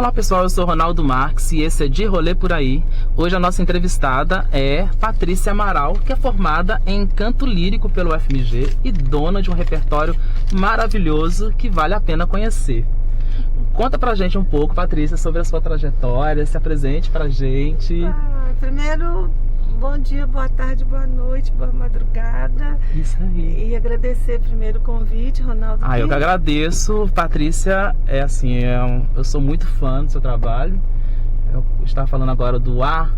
Olá pessoal, eu sou Ronaldo Marques e esse é De Rolê Por Aí. Hoje a nossa entrevistada é Patrícia Amaral, que é formada em canto lírico pelo UFMG e dona de um repertório maravilhoso que vale a pena conhecer. Conta pra gente um pouco, Patrícia, sobre a sua trajetória, se apresente pra gente. Primeiro, bom dia, boa tarde, boa noite, boa madrugada. Isso aí. E agradecer primeiro o convite, Ronaldo. Eu que agradeço, Patrícia. Eu sou muito fã do seu trabalho. Eu estava falando agora do lá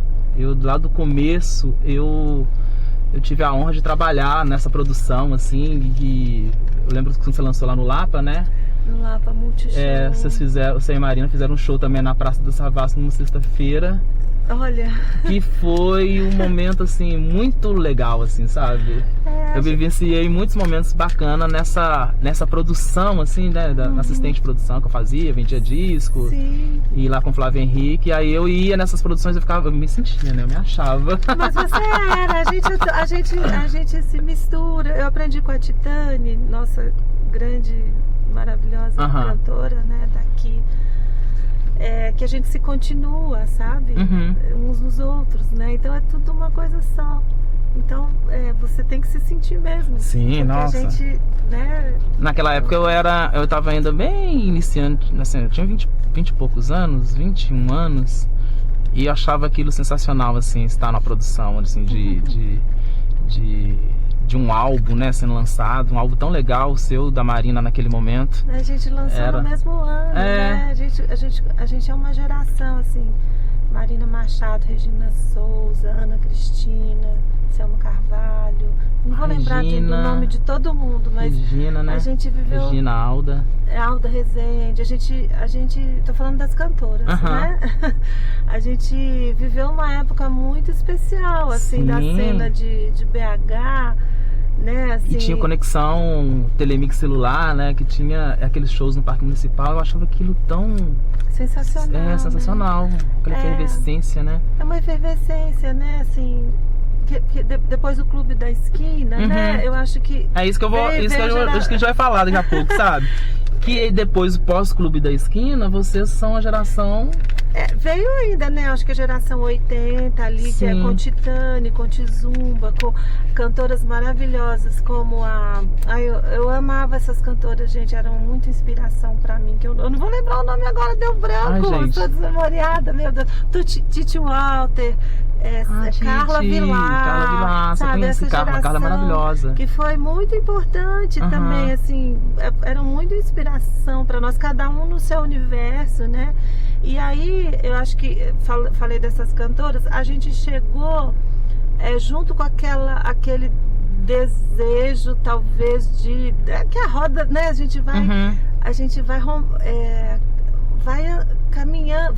do começo, eu tive a honra de trabalhar nessa produção, assim, e eu lembro que você lançou lá no Lapa, né? No Lapa Multishow. Você e a Marina fizeram um show também na Praça do Savassi numa sexta-feira. Olha. Que foi um momento, assim, muito legal, assim, sabe? Eu vivenciei muitos momentos bacanas nessa produção, assim, né? Na assistente de produção que eu fazia, vendia disco. Sim. E lá com o Flávio Henrique. Aí eu ia nessas produções e eu me sentia, né? Eu me achava. Mas você era, a gente se mistura. Eu aprendi com a Titane, nossa grande, maravilhosa cantora, né? Daqui. Que a gente se continua, sabe? Uns nos outros, né? Então é tudo uma coisa só. Então você tem que se sentir mesmo. Sim, nossa. A gente, né? Naquela época eu tava ainda bem iniciante, assim, eu tinha 20 e poucos anos, 21 anos, e eu achava aquilo sensacional, assim, estar na produção, assim, de um álbum, né, sendo lançado, um álbum tão legal, o seu, da Marina, naquele momento. A gente lançou no mesmo ano, né? A gente é uma geração, assim, Marina Machado, Regina Souza, Ana Cristina, Selma Carvalho, não vou lembrar do nome de todo mundo, mas Regina, né? A gente viveu... Regina, Alda Rezende, a gente, tô falando das cantoras, né? A gente viveu uma época muito especial, assim, da cena de BH, né, assim... E tinha conexão Telemix celular, né? Que tinha aqueles shows no Parque Municipal. Eu achava aquilo tão... sensacional. Sensacional. Né? Aquela efervescência, né? É uma efervescência, né? Assim... depois do Clube da Esquina, né? Eu acho que... É isso que a gente vai falar daqui a pouco, sabe? Que depois, pós-Clube da Esquina, vocês são a geração... veio ainda, né? Acho que a geração 80 ali, que é com Titane, com Tizumba, com cantoras maravilhosas como eu amava essas cantoras, gente, eram muita inspiração pra mim, que eu não vou lembrar o nome agora, deu branco, sou desmemoriada, meu Deus. Titi Walter, Carla Vilar, sabe? Essa geração, Carla maravilhosa. Que foi muito importante também, assim, eram muita inspiração pra nós, cada um no seu universo, né? E aí, eu acho que, falei dessas cantoras, a gente chegou junto com aquele desejo, talvez, que a roda, né? A gente vai caminhando,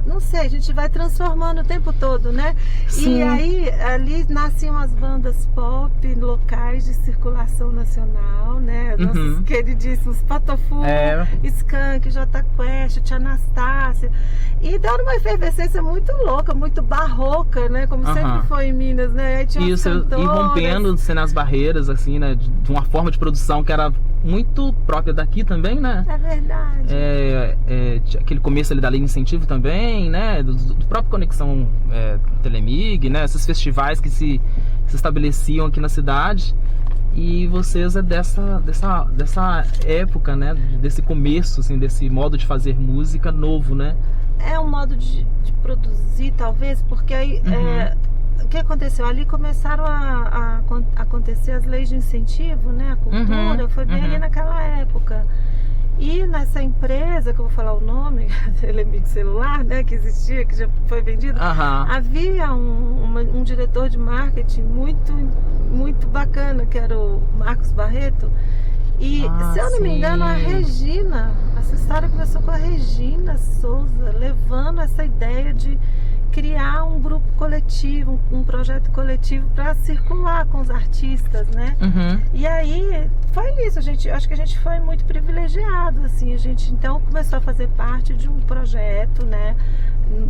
não sei, a gente vai transformando o tempo todo, né? Sim. E aí, ali nasciam as bandas pop locais de circulação nacional, né? Nossos queridíssimos Patofu, Skank, Jota Quest, Tia Anastácia. E deu uma efervescência muito louca, muito barroca, né? Como sempre foi em Minas, né? Aí tinha isso, e rompendo as barreiras, assim, né? De uma forma de produção que era muito própria daqui também, né? É verdade. Aquele começo ali da Lei de Incentivo também, né? Do próprio Conexão Telemig, né? Esses festivais que se estabeleciam aqui na cidade. E vocês dessa época, né? Desse começo, assim, desse modo de fazer música novo, né? É um modo de produzir, talvez, porque aí... o que aconteceu? Ali começaram a acontecer as leis de incentivo, né? A cultura, foi bem ali naquela época. E nessa empresa, que eu vou falar o nome, Telemix Celular, né? Que existia, que já foi vendido, havia um diretor de marketing muito, muito bacana, que era o Marcos Barreto. E, se eu não me engano, a Regina, essa história começou com a Regina Souza, levando essa ideia de criar um grupo coletivo, um projeto coletivo para circular com os artistas, né? E aí foi isso, acho que a gente foi muito privilegiado, assim, a gente então começou a fazer parte de um projeto, né,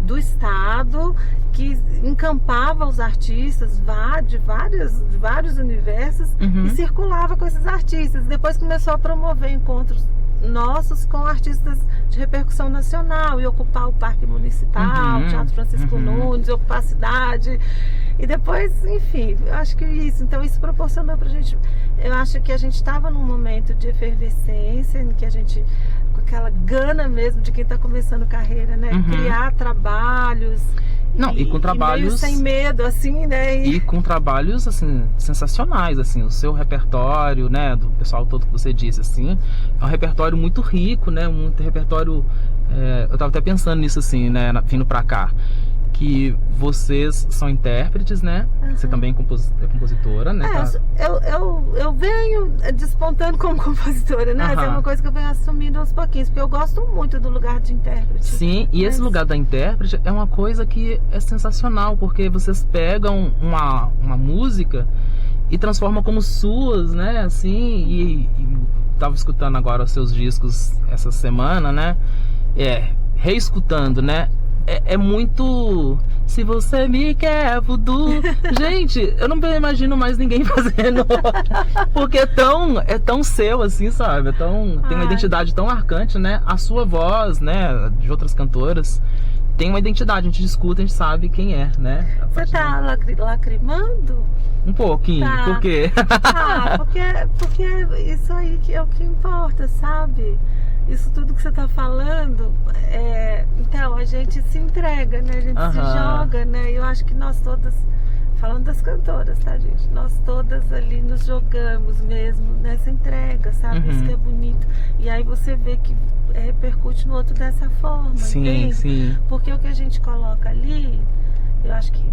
do estado que encampava os artistas de vários universos e circulava com esses artistas. Depois começou a promover encontros nossos com artistas de repercussão nacional, e ocupar o Parque Municipal, o Teatro Francisco Nunes, ocupar a cidade, e depois, enfim, eu acho que isso, então isso proporcionou pra gente, eu acho que a gente estava num momento de efervescência, em que a gente, com aquela gana mesmo de quem está começando carreira, né, criar trabalhos. Não, e com trabalhos... E meio sem medo, assim, né? E com trabalhos, assim, sensacionais, assim, o seu repertório, né, do pessoal todo que você disse, assim, é um repertório muito rico, né, um repertório... eu tava até pensando nisso, assim, né, vindo pra cá, que vocês são intérpretes, né? Você também é compositora, né? Eu venho despontando como compositora, né? É uma coisa que eu venho assumindo aos pouquinhos, porque eu gosto muito do lugar de intérprete. Sim, e esse lugar da intérprete é uma coisa que é sensacional, porque vocês pegam uma música e transformam como suas, né? Assim, e tava escutando agora os seus discos essa semana, né? Reescutando, né? É muito... Se você me quer, voodoo. Gente, eu não imagino mais ninguém fazendo. Porque é tão seu, assim, sabe? Tem uma identidade tão marcante, né? A sua voz, né? De outras cantoras, tem uma identidade. A gente escuta, a gente sabe quem é, né? Você tá lacrimando? Um pouquinho, tá. Por quê? Porque isso aí que é o que importa, sabe? Isso tudo que você tá falando, então a gente se entrega, né? A gente se joga, né? Eu acho que nós todas, falando das cantoras, tá, gente? Nós todas ali nos jogamos mesmo nessa entrega, sabe? Isso que é bonito. E aí você vê que repercute no outro dessa forma, entende? Sim. Porque o que a gente coloca ali, eu acho que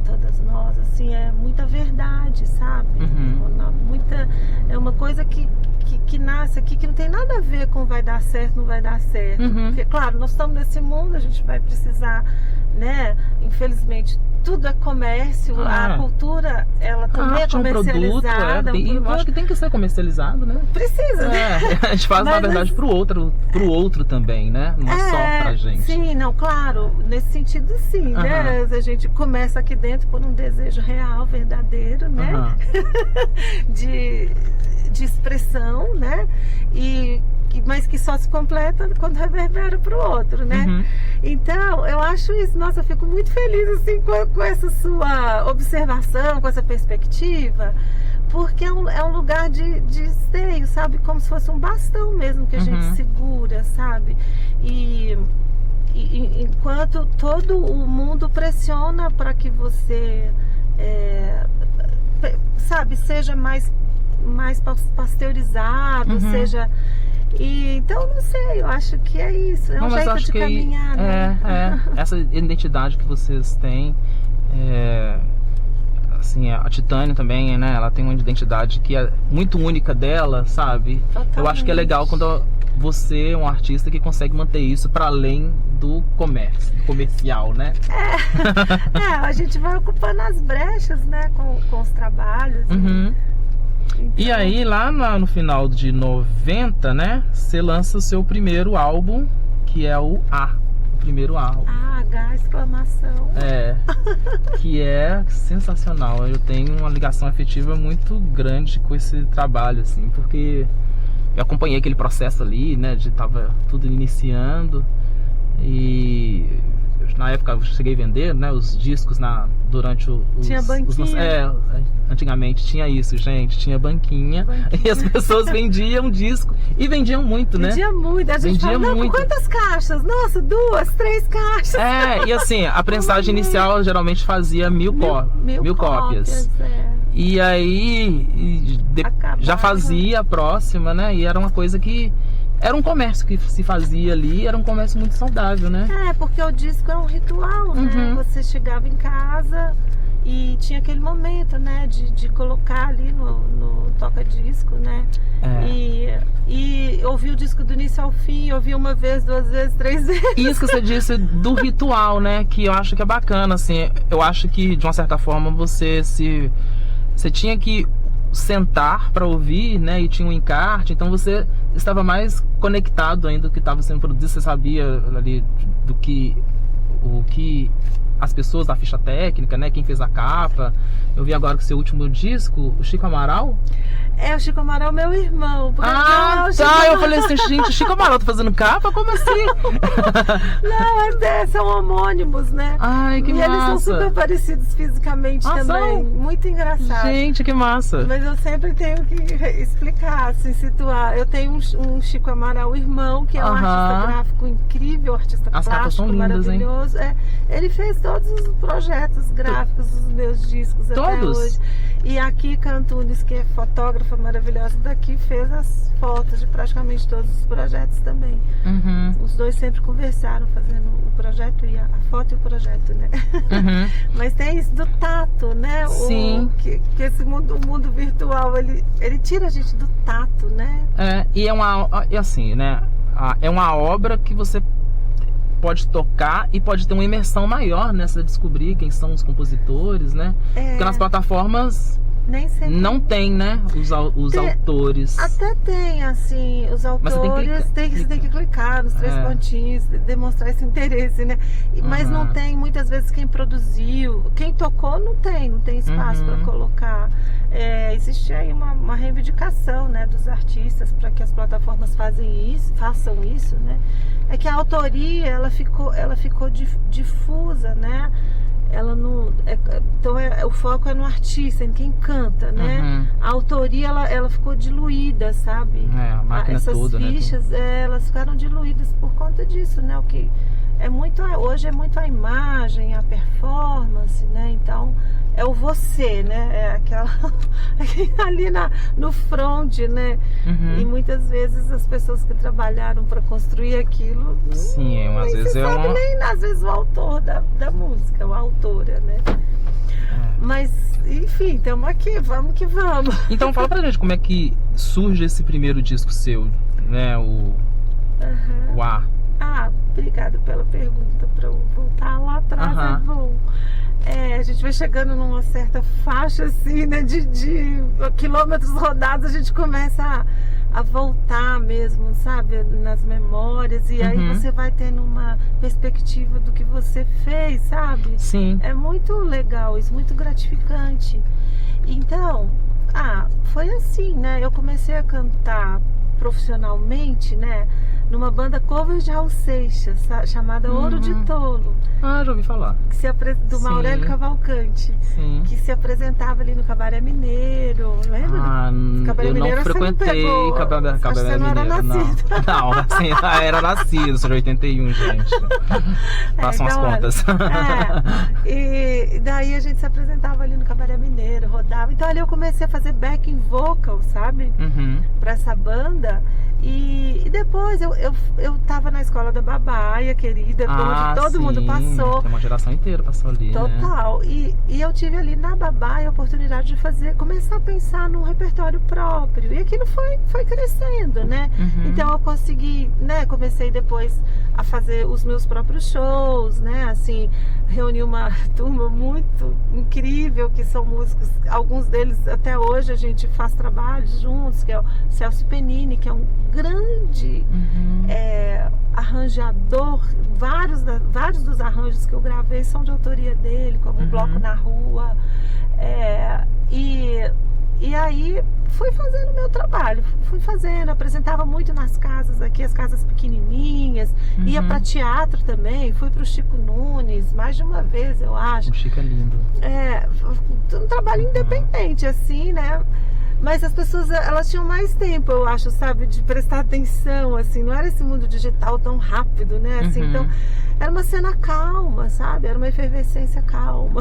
todas nós, assim, é muita verdade, sabe? É uma coisa que nasce aqui, que não tem nada a ver com vai dar certo, não vai dar certo. Porque, claro, nós estamos nesse mundo, a gente vai precisar, né? Infelizmente, tudo é comércio, a cultura, ela também é comercializada. Eu acho que tem que ser comercializado, né? Precisa, né? A gente faz, na verdade, pro outro também, né? Não é só pra gente. Sim, não, claro, nesse sentido sim, né? A gente começa aqui dentro por um desejo real, verdadeiro, né? de expressão, né? Mas que só se completa quando reverbera para o outro, né? Então, eu acho isso, nossa, eu fico muito feliz assim com essa sua observação, com essa perspectiva, porque é um lugar de esteio, sabe? Como se fosse um bastão mesmo que a gente segura, sabe? E enquanto todo o mundo pressiona para que você, sabe, seja mais pasteurizado, seja... então, não sei, eu acho que é isso, é um jeito de caminhar, né? Essa identidade que vocês têm, assim, a Titânia também, né? Ela tem uma identidade que é muito única dela, sabe? Totalmente. Eu acho que é legal quando você é um artista que consegue manter isso para além do comercial, né? A gente vai ocupando as brechas, né? Com os trabalhos. Então... E aí, lá no final de 90, né? Você lança o seu primeiro álbum, que é o primeiro álbum. H, exclamação. Que é sensacional. Eu tenho uma ligação afetiva muito grande com esse trabalho, assim, porque eu acompanhei aquele processo ali, né? Tava tudo iniciando. E na época eu cheguei a vender, né, os discos durante tinha banquinha. Antigamente tinha isso, gente, tinha banquinha. E as pessoas vendiam disco e vendiam muito, né? Vendia muito, a gente falava, não, quantas caixas? Nossa, 2, 3 caixas. E assim, a prensagem inicial geralmente fazia mil cópias. E aí já fazia a próxima, né? E era uma coisa que... Era um comércio que se fazia ali, era um comércio muito saudável, né? Porque o disco é um ritual, né? Você chegava em casa e tinha aquele momento, né? De colocar ali no toca-disco, né? E ouvir o disco do início ao fim, ouvir uma vez, 2 vezes, 3 vezes. Isso que você disse do ritual, né? Que eu acho que é bacana, assim. Eu acho que, de uma certa forma, você tinha que sentar para ouvir, né? E tinha um encarte, então você estava mais conectado ainda do que estava sendo produzido, você sabia ali o que as pessoas da ficha técnica, né? Quem fez a capa. Eu vi agora que o seu último disco, o Chico Amaral. O Chico Amaral é meu irmão. Ah, tá. Eu falei assim, gente, o Chico Amaral tá fazendo capa? Como assim? Não, são homônimos, né? Ai, que massa. E eles são super parecidos fisicamente também. São? Muito engraçado. Gente, que massa. Mas eu sempre tenho que explicar, assim, situar. Eu tenho um Chico Amaral irmão, que é um artista gráfico incrível, artista plástico maravilhoso. Ele fez todos os projetos gráficos dos meus discos até hoje. E a Kika Antunes, que é fotógrafa maravilhosa daqui, fez as fotos de praticamente todos os projetos também. Os dois sempre conversaram fazendo o projeto e a foto e o projeto, né? Mas tem isso do tato, né? Sim. Que esse mundo, o mundo virtual, ele tira a gente do tato, né? E assim, né? É uma obra que você pode tocar e pode ter uma imersão maior nessa descobrir quem são os compositores, né? Porque nas plataformas nem sempre não tem, né? Os autores. Até tem, assim, os autores. Você tem que clicar nos 3 pontinhos, demonstrar esse interesse, né? Mas não tem, muitas vezes, quem produziu, quem tocou, não tem espaço para colocar. Existe aí uma reivindicação, né, dos artistas para que as plataformas façam isso, né? É que a autoria ela ficou difusa, né? Ela não, então o foco é no artista, em quem canta, né? A autoria ela ficou diluída, sabe? A máquina essas toda, fichas, né? Elas ficaram diluídas por conta disso, né? O que hoje é muito a imagem, a performance, né? Então é o você, né? É aquela ali no front, né? E muitas vezes as pessoas que trabalharam para construir aquilo, sim, às vezes nem às vezes o autor da música, a autora, né? Mas enfim, estamos aqui, vamos que vamos. Então fala pra gente como é que surge esse primeiro disco seu, né? O A. Obrigada pela pergunta. Para eu voltar lá atrás é bom. A gente vai chegando numa certa faixa assim, né, de quilômetros rodados, a gente começa a voltar mesmo, sabe, nas memórias, e aí você vai tendo uma perspectiva do que você fez, sabe? Sim. É muito legal isso, muito gratificante. Então, foi assim, né? Eu comecei a cantar profissionalmente, né, numa banda cover de Raul Seixas, chamada Ouro de Tolo. Já ouvi falar. Do Maurélio Cavalcante. Sim. Que se apresentava ali no Cabaré Mineiro, lembra? Cabaré eu Mineiro, não frequentei Cabaré Mineiro. Não era nascido. Não, assim, era nascido, sou de 81, gente. Façam as contas. E daí a gente se apresentava ali no Cabaré Mineiro, rodava. Então ali eu comecei a fazer backing vocal, sabe? Pra essa banda. E depois eu tava na escola da Babaia, querida, onde todo mundo passou. Uma geração inteira passou ali, total, né? E eu tive ali na Babaia a oportunidade de começar a pensar num repertório próprio. E aquilo foi crescendo, né? Então eu consegui, né? Comecei depois a fazer os meus próprios shows, né? Assim, reuni uma turma muito incrível, que são músicos, alguns deles até hoje a gente faz trabalhos juntos, que é o Celso Penini, que é um grande arranjador. Vários dos arranjos que eu gravei são de autoria dele, como o Bloco na Rua. E aí fui fazendo o meu trabalho, apresentava muito nas casas aqui, as casas pequenininhas, ia para teatro também, fui pro Chico Nunes mais de uma vez, eu acho. O Chico é lindo. Um trabalho independente, assim, né? Mas as pessoas, elas tinham mais tempo, eu acho, sabe, de prestar atenção, assim, não era esse mundo digital tão rápido, né? Assim, então, era uma cena calma, sabe? Era uma efervescência calma.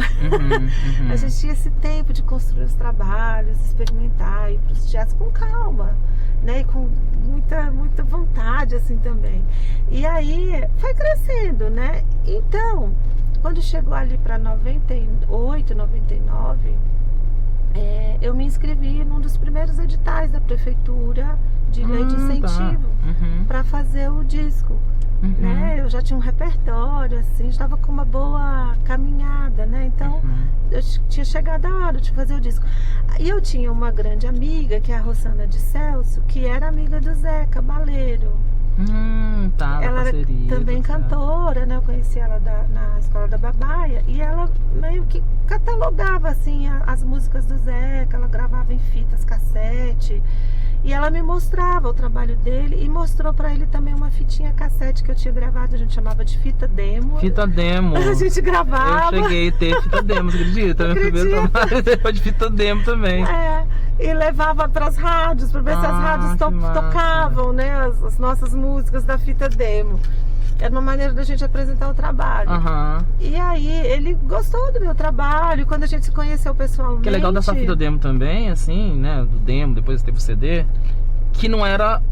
A gente tinha esse tempo de construir os trabalhos, experimentar, ir para os teatros com calma, né? E com muita vontade, assim, também. E aí, foi crescendo, né? Então, quando chegou ali para 98, 99... eu me inscrevi num dos primeiros editais da prefeitura de lei de incentivo para fazer o disco, né? Eu já tinha um repertório, assim, estava com uma boa caminhada, né? Então eu tinha chegado a hora de fazer o disco. E eu tinha uma grande amiga, que é a Rosana de Celso, que era amiga do Zé Cabaleiro. Tá, ela parceria, era também cantora, né? Eu conheci ela na Escola da Babaia, e ela meio que catalogava assim as músicas do Zeca, ela gravava em fitas cassete, e ela me mostrava o trabalho dele e mostrou pra ele também uma fitinha cassete que eu tinha gravado, a gente chamava de fita demo. Fita demo. A gente gravava. Eu cheguei a ter fita demo, você acredita? Meu primeiro trabalho foi de fita demo também. E levava pras rádios, pra ver se as rádios tocavam, né, as nossas músicas da fita demo. Era uma maneira da gente apresentar o trabalho. E aí ele gostou do meu trabalho. Quando a gente se conheceu pessoalmente... O que é legal dessa fita demo também, assim, né? Do demo, depois teve o CD, que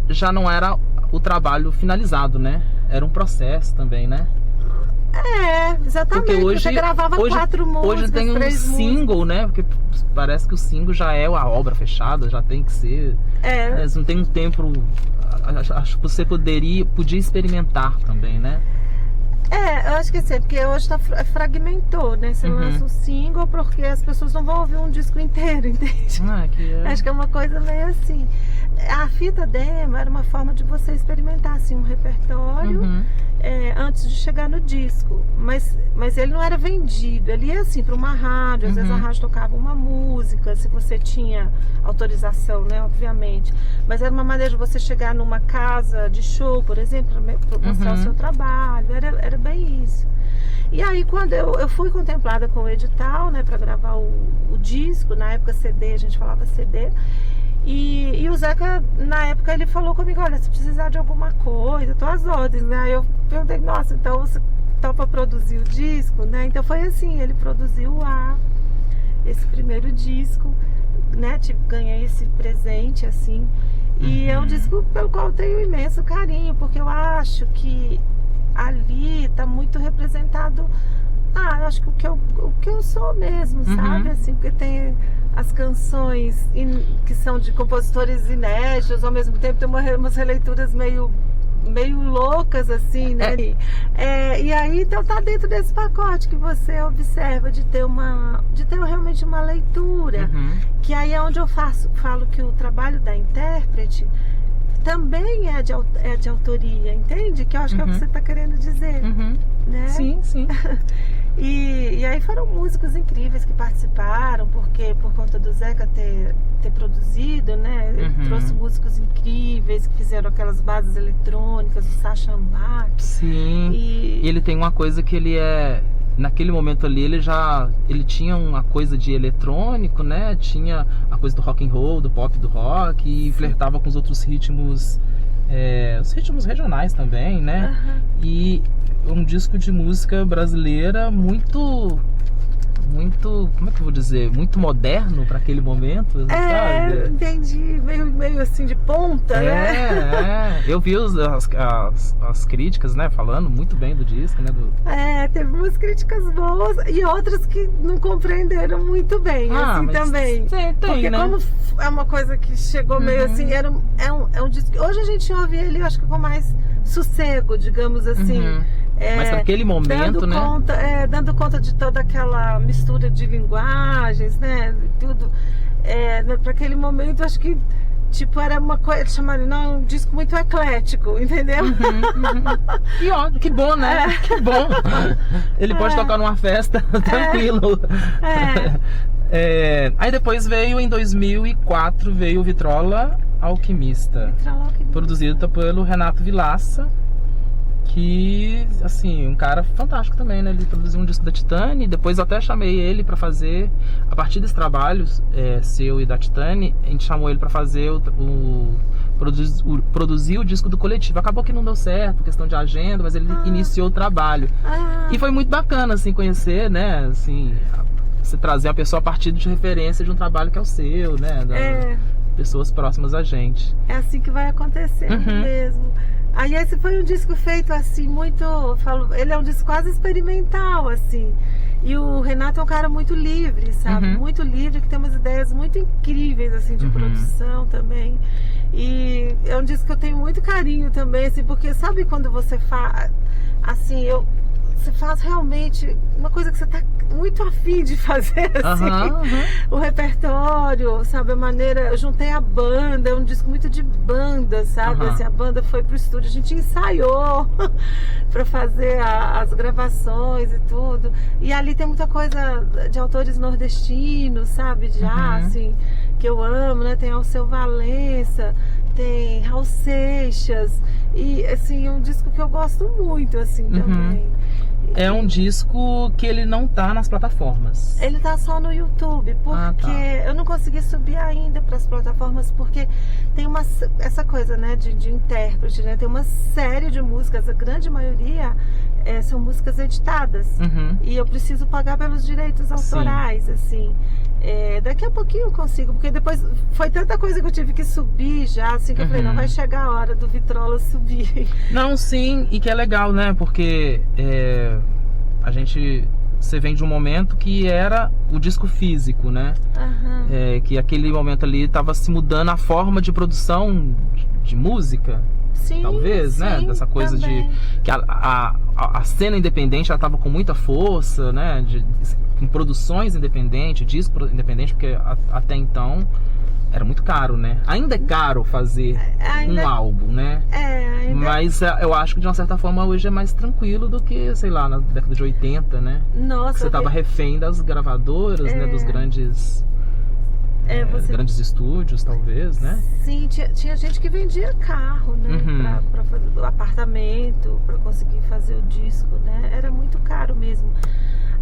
já não era o trabalho finalizado, né? Era um processo também, né? Exatamente. Porque hoje, você gravava 4 músicas, hoje tem um single, né? Porque parece que o single já é a obra fechada, já tem que ser. Não tem um tempo. Acho que você podia experimentar também, né? Eu acho que assim, porque hoje fragmentou, né? Você lança um single porque as pessoas não vão ouvir um disco inteiro, entende? Acho que é uma coisa meio assim. A fita demo era uma forma de você experimentar assim, um repertório antes de chegar no disco. Mas ele não era vendido. Ele ia assim para uma rádio, às vezes a rádio tocava uma música, se você tinha autorização, né? Obviamente. Mas era uma maneira de você chegar numa casa de show, por exemplo, para mostrar o seu trabalho. Era bem isso. E aí quando eu fui contemplada com o edital, né, para gravar o disco, na época CD, a gente falava CD. E o Zeca, na época, ele falou comigo, olha, se precisar de alguma coisa, tô às ordens, né? Aí eu perguntei, nossa, então você topa produzir o disco, né? Então foi assim, ele produziu esse primeiro disco, né? Ganhei esse presente, assim. E é um disco pelo qual eu tenho imenso carinho, porque eu acho que ali tá muito representado, eu acho que o que eu sou mesmo, sabe? Assim, porque tem as canções que são de compositores inéditos, ao mesmo tempo tem umas releituras meio loucas, assim, né? E aí, então, tá dentro desse pacote que você observa de ter realmente uma leitura, que aí é onde eu falo que o trabalho da intérprete também é de autoria, entende? Que eu acho que é o que você está querendo dizer, né? Sim. E aí foram músicos incríveis que participaram, porque por conta do Zeca ter produzido, né? Ele trouxe músicos incríveis que fizeram aquelas bases eletrônicas, o Sacha Ambach. Sim. E ele tem uma coisa que ele naquele momento ali ele tinha uma coisa de eletrônico, né? Tinha a coisa do rock and roll, do pop, do rock, e flertava com os outros ritmos, os ritmos regionais também, né? E um disco de música brasileira muito, como é que eu vou dizer, muito moderno para aquele momento, sabe? Entendi, meio assim de ponta, né? Eu vi as críticas, né, falando muito bem do disco, né? Teve umas críticas boas e outras que não compreenderam muito bem, assim, também. Tem, porque né? Como é uma coisa que chegou meio assim, é um disco. Hoje a gente ouve ele, eu acho que com mais sossego, digamos assim. Mas naquele momento, dando conta de toda aquela mistura de linguagens, né? Tudo. Para aquele momento, acho que era uma coisa, chamaram, um disco muito eclético, entendeu? E ó, que bom, né? Que bom. Ele pode tocar numa festa, tranquilo. Aí depois em 2004, veio o Vitrola Alquimista, produzido pelo Renato Vilaça, que, assim, um cara fantástico também, né? Ele produziu um disco da Titane, depois eu até chamei ele pra fazer, a partir desse trabalho seu e da Titane, a gente chamou ele pra fazer produzir o disco do Coletivo. Acabou que não deu certo, questão de agenda, mas ele iniciou o trabalho. E foi muito bacana, assim, conhecer, né, assim, você trazer a pessoa a partir de referência de um trabalho que é o seu, né, pessoas próximas a gente. É assim que vai acontecer mesmo. Aí esse foi um disco feito assim, ele é um disco quase experimental, assim. E o Renato é um cara muito livre, sabe? Muito livre, que tem umas ideias muito incríveis, assim, de produção também. E é um disco que eu tenho muito carinho também, assim, porque sabe quando você faz, assim, você faz realmente uma coisa que você tá muito afim de fazer, assim. O repertório, sabe, a maneira, eu juntei a banda, é um disco muito de banda, sabe, assim, a banda foi pro estúdio, a gente ensaiou para fazer as gravações e tudo, e ali tem muita coisa de autores nordestinos, sabe, de assim, que eu amo, né, tem Alceu Valença, tem Raul Seixas, e assim, é um disco que eu gosto muito, assim, também. É um disco que ele não tá nas plataformas. Ele tá só no YouTube, porque eu não consegui subir ainda para as plataformas, porque tem essa coisa, né, de intérprete, né? Tem uma série de músicas, a grande maioria são músicas editadas. E eu preciso pagar pelos direitos autorais, assim. Daqui a pouquinho eu consigo, porque depois foi tanta coisa que eu tive que subir já, assim, que eu falei, não, vai chegar a hora do Vitrola subir. Não, sim, e que é legal, né, porque você vem de um momento que era o disco físico, né, que aquele momento ali estava se mudando a forma de produção de música. Sim, talvez, né? Dessa coisa também. De que a cena independente ela tava com muita força, né? Com produções independentes, disco independente, porque até então era muito caro, né? Ainda é caro fazer um álbum, né? Mas eu acho que de uma certa forma hoje é mais tranquilo do que, sei lá, na década de 80, né? Nossa, você tava refém das gravadoras, né? Dos grandes... grandes estúdios, talvez, né? Sim, tinha gente que vendia carro, né? Pra fazer o apartamento, pra conseguir fazer o disco, né? Era muito caro mesmo.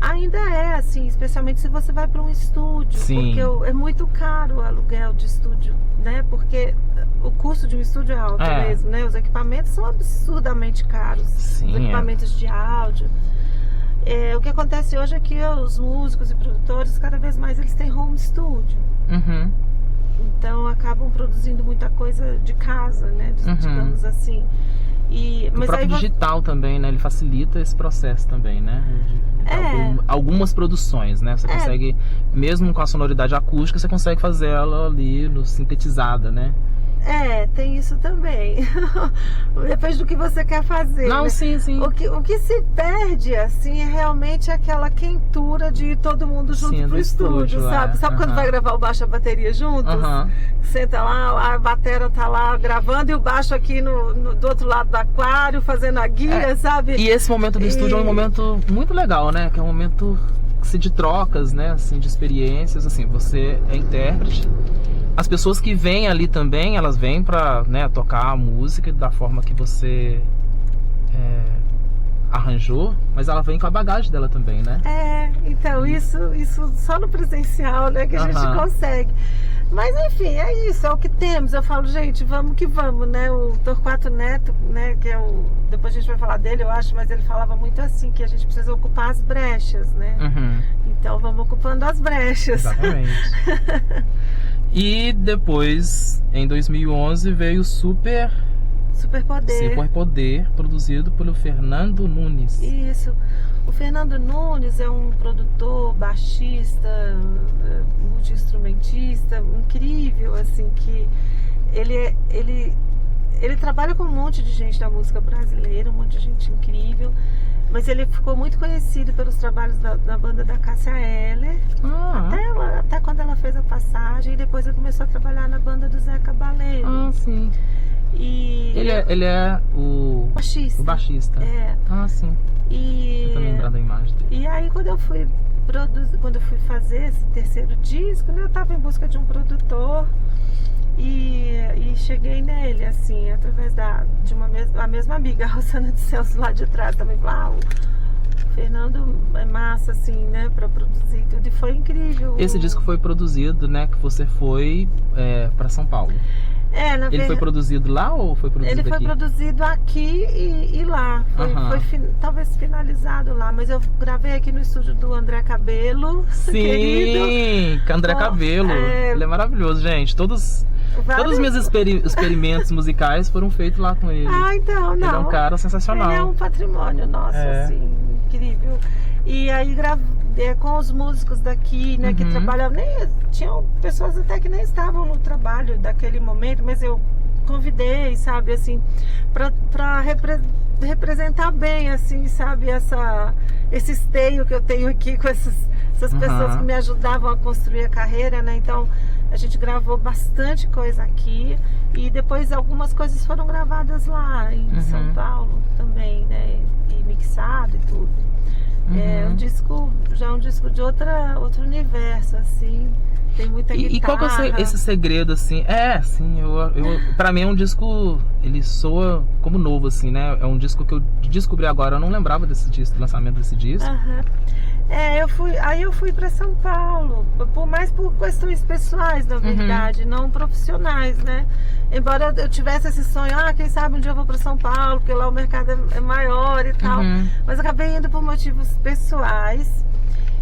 Ainda é assim, especialmente se você vai para um estúdio. Sim. Porque é muito caro o aluguel de estúdio, né? Porque o custo de um estúdio é alto mesmo, né? Os equipamentos são absurdamente caros. Sim, os equipamentos de áudio. O que acontece hoje é que os músicos e produtores, cada vez mais, eles têm home studio. Então acabam produzindo muita coisa de casa, né? Digamos assim. Mas o próprio digital também, né? Ele facilita esse processo também, né? Algumas produções, né? Você consegue, mesmo com a sonoridade acústica, você consegue fazer ela ali sintetizada, né? Tem isso também. Depende do que você quer fazer. Não, né? Sim. O que se perde, assim, é realmente aquela quentura de ir todo mundo junto pro estúdio, sabe? Sabe quando vai gravar o baixo e a bateria juntos? Senta lá, a batera tá lá gravando e o baixo aqui do outro lado do aquário, fazendo a guia, sabe? E esse momento do estúdio é um momento muito legal, né? Que é um momento de trocas, né? Assim, de experiências, assim, você é intérprete. As pessoas que vêm ali também, elas vêm pra, né, tocar a música da forma que você arranjou, mas ela vem com a bagagem dela também, né? Então isso só no presencial, né, que a gente consegue. Mas enfim, é isso, é o que temos. Eu falo, gente, vamos que vamos, né? O Torquato Neto, né, que é depois a gente vai falar dele, eu acho, mas ele falava muito assim, que a gente precisa ocupar as brechas, né? Então vamos ocupando as brechas. Exatamente. E depois, em 2011, veio Super Poder, produzido pelo Fernando Nunes. Isso. O Fernando Nunes é um produtor, baixista, multi-instrumentista, incrível, assim, que ele trabalha com um monte de gente da música brasileira, um monte de gente incrível. Mas ele ficou muito conhecido pelos trabalhos da banda da Cássia Eller, até quando ela fez a passagem, e depois ele começou a trabalhar na banda do Zé Cabaleiro. Sim. E ele é o baixista. O baixista. Sim. Eu tô lembrando a imagem dele. E aí quando eu fui fazer esse terceiro disco, né, eu tava em busca de um produtor. E cheguei nele, assim, através de a mesma amiga, a Rosana de Celso, lá de trás, também falou, o Fernando é massa, assim, né, pra produzir tudo, e foi incrível. Esse disco foi produzido, né, que você foi pra São Paulo. Ele foi produzido lá ou foi produzido aqui? Ele foi produzido aqui e lá. Foi talvez finalizado lá, mas eu gravei aqui no estúdio do André Cabelo. Sim, querido. André Cabelo. Ele é maravilhoso, gente. Todos os meus experimentos musicais foram feitos lá com ele. Então, não. Ele é um cara sensacional. Ele é um patrimônio nosso, assim, incrível. E aí com os músicos daqui, né, que trabalhavam, tinham pessoas até que nem estavam no trabalho daquele momento, mas eu convidei, sabe, assim, para representar bem, assim, sabe, esse esteio que eu tenho aqui com essas pessoas que me ajudavam a construir a carreira, né? Então a gente gravou bastante coisa aqui e depois algumas coisas foram gravadas lá em São Paulo também, né? E mixado e tudo. É um disco de outro universo, assim. Tem muita guitarra. E qual que é esse segredo, assim? Pra mim é um disco, ele soa como novo, assim, né? É um disco que eu descobri agora, eu não lembrava do lançamento desse disco. Eu fui pra São Paulo, mais por questões pessoais, na verdade, não profissionais, né? Embora eu tivesse esse sonho, quem sabe um dia eu vou pra São Paulo, porque lá o mercado é maior e tal. Mas acabei indo por motivos pessoais.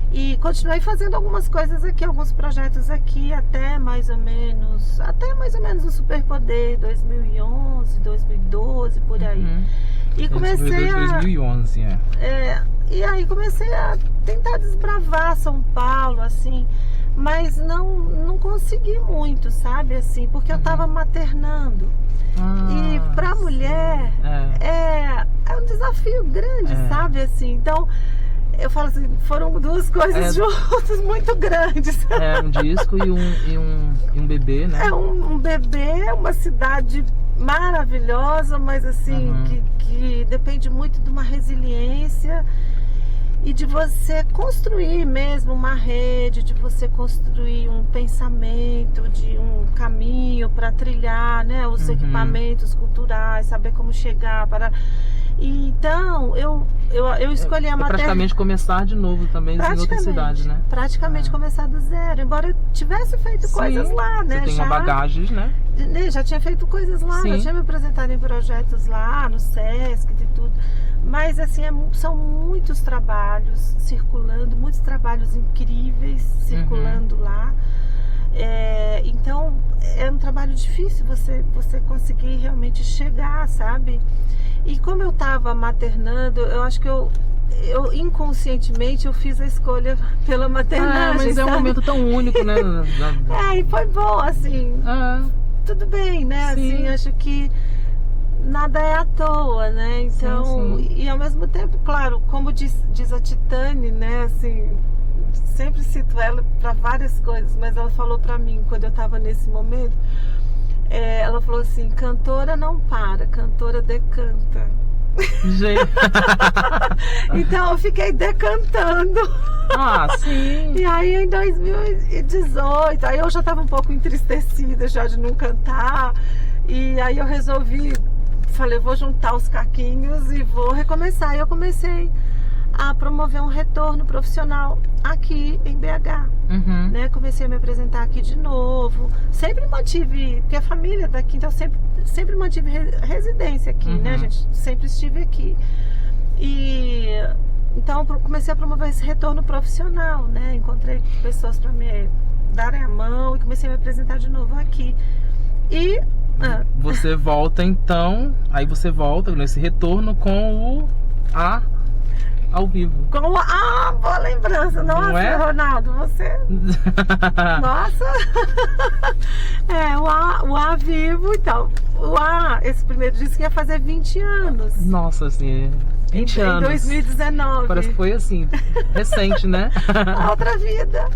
E continuei fazendo algumas coisas aqui, alguns projetos aqui, até mais ou menos o Superpoder 2011, 2012, por aí. E comecei 2011, e aí comecei a tentar desbravar São Paulo, assim, mas não consegui muito, sabe, assim, porque eu tava maternando. E pra mulher é um desafio grande, sabe, assim, então... Eu falo assim, foram duas coisas juntas muito grandes. Um disco e um bebê, né? Um bebê, uma cidade maravilhosa, mas assim, que depende muito de uma resiliência e de você construir mesmo uma rede, de você construir um pensamento, de um caminho para trilhar, né? Os equipamentos culturais, saber como chegar para... Então, eu escolhi a maternidade. Praticamente começar de novo também em outra cidade, né? Praticamente começar do zero. Embora eu tivesse feito coisas lá, né? Você tem uma bagagem, né? Já tinha feito coisas lá, já tinha me apresentado em projetos lá, no Sesc e tudo. Mas, assim, são muitos trabalhos circulando, muitos trabalhos incríveis circulando lá. Então, é um trabalho difícil você conseguir realmente chegar, sabe? E como eu estava maternando, eu acho que eu inconscientemente eu fiz a escolha pela maternagem. Mas sabe? É um momento tão único, né? E foi bom, assim. Tudo bem, né? Assim, acho que nada é à toa, né? Então, e ao mesmo tempo, claro, como diz a Titane, né? Assim, sempre cito ela para várias coisas, mas ela falou para mim quando eu estava nesse momento. Ela falou assim, cantora não para, cantora decanta. Gente. Então eu fiquei decantando. Sim. E aí em 2018, aí eu já estava um pouco entristecida já de não cantar. E aí eu resolvi, falei, vou juntar os caquinhos e vou recomeçar. E eu comecei a promover um retorno profissional aqui em BH, né? Comecei a me apresentar aqui de novo, sempre mantive, porque a família daqui, então sempre mantive residência aqui, né? A gente sempre estive aqui. E então comecei a promover esse retorno profissional, né? Encontrei pessoas para me darem a mão e comecei a me apresentar de novo aqui. E você volta então, aí você volta nesse retorno com o ao vivo. Boa lembrança. Nossa, Ronaldo, você... Nossa! O A vivo, então. Esse primeiro disco ia fazer 20 anos. Nossa, assim, 20 anos. Em 2019. Parece que foi assim, recente, né? Outra vida.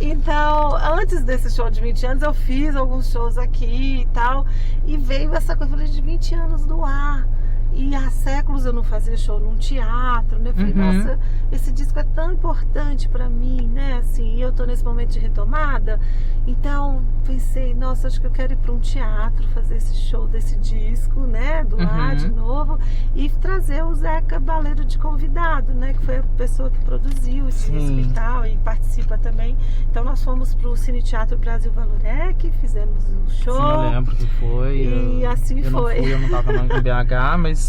Então, antes desse show de 20 anos, eu fiz alguns shows aqui e tal. E veio essa coisa, eu falei, de 20 anos do ar. E há séculos eu não fazia show num teatro, né? Eu falei, nossa, esse disco é tão importante pra mim, né? Assim, eu tô nesse momento de retomada. Então, pensei, nossa, acho que eu quero ir pra um teatro, fazer esse show desse disco, né? Do ar de novo. E trazer o Zé Cabaleiro de convidado, né? Que foi a pessoa que produziu o disco e tal, e participa também. Então, nós fomos pro Cine Teatro Brasil Valorec, fizemos o show. Sim, eu lembro que foi. E assim foi. Eu não tava em BH, mas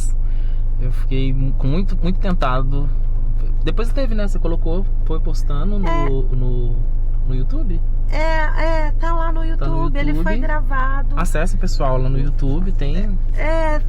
eu fiquei muito tentado. Depois teve, né? Você colocou, foi postando no no YouTube? Tá lá no YouTube. Tá no YouTube. Ele foi gravado. Acesse, pessoal, lá no YouTube tem.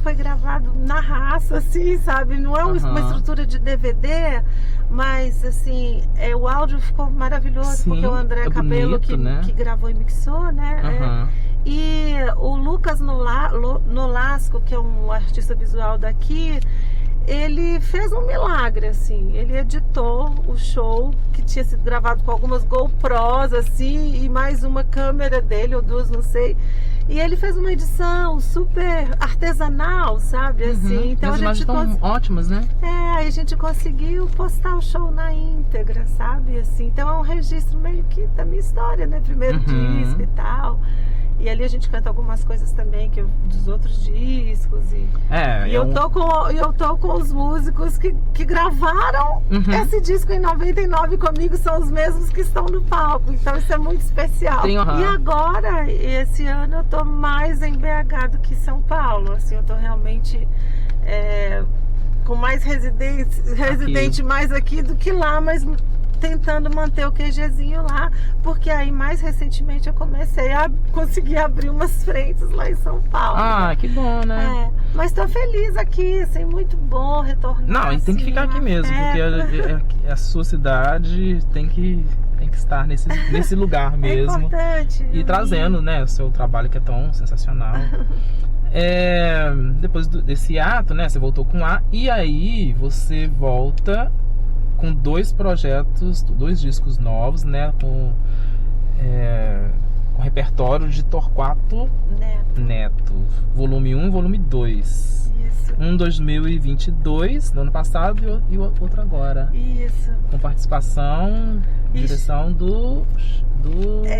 Foi gravado na raça, assim, sabe? Não é uma estrutura de DVD, mas assim, o áudio ficou maravilhoso. Sim, porque o André Cabelo bonito, né? que gravou e mixou, né? E o Lucas Nolasco, que é um artista visual daqui, ele fez um milagre, assim. Ele editou o show, que tinha sido gravado com algumas GoPros, assim, e mais uma câmera dele, ou duas, não sei. E ele fez uma edição super artesanal, sabe? Assim, então as imagens estão ótimas, né? Aí a gente conseguiu postar o show na íntegra, sabe? Assim, então é um registro meio que da minha história, né? Primeiro disco e tal. E ali a gente canta algumas coisas também dos outros discos. E eu tô com os músicos que gravaram esse disco em 99 comigo, são os mesmos que estão no palco. Então isso é muito especial. E agora, esse ano, eu tô mais em BH do que São Paulo. Assim, eu tô realmente com mais residente mais aqui do que lá, mas tentando manter o QGzinho lá, porque aí mais recentemente eu comecei a conseguir abrir umas frentes lá em São Paulo. Né? Que bom, né? Mas tô feliz aqui, assim, muito bom retornar. Não, a gente tem que ficar aqui mesmo, porque a sua cidade tem que estar nesse lugar mesmo. É importante. E trazendo, né, o seu trabalho que é tão sensacional. Depois desse ato, né, você voltou com A, e aí você volta com 2 projetos, 2 discos novos, né? Com repertório de Torquato Neto. Volume 1 e volume 2. Isso. Um 2022, do ano passado, e o outro agora. Isso. Com participação, direção do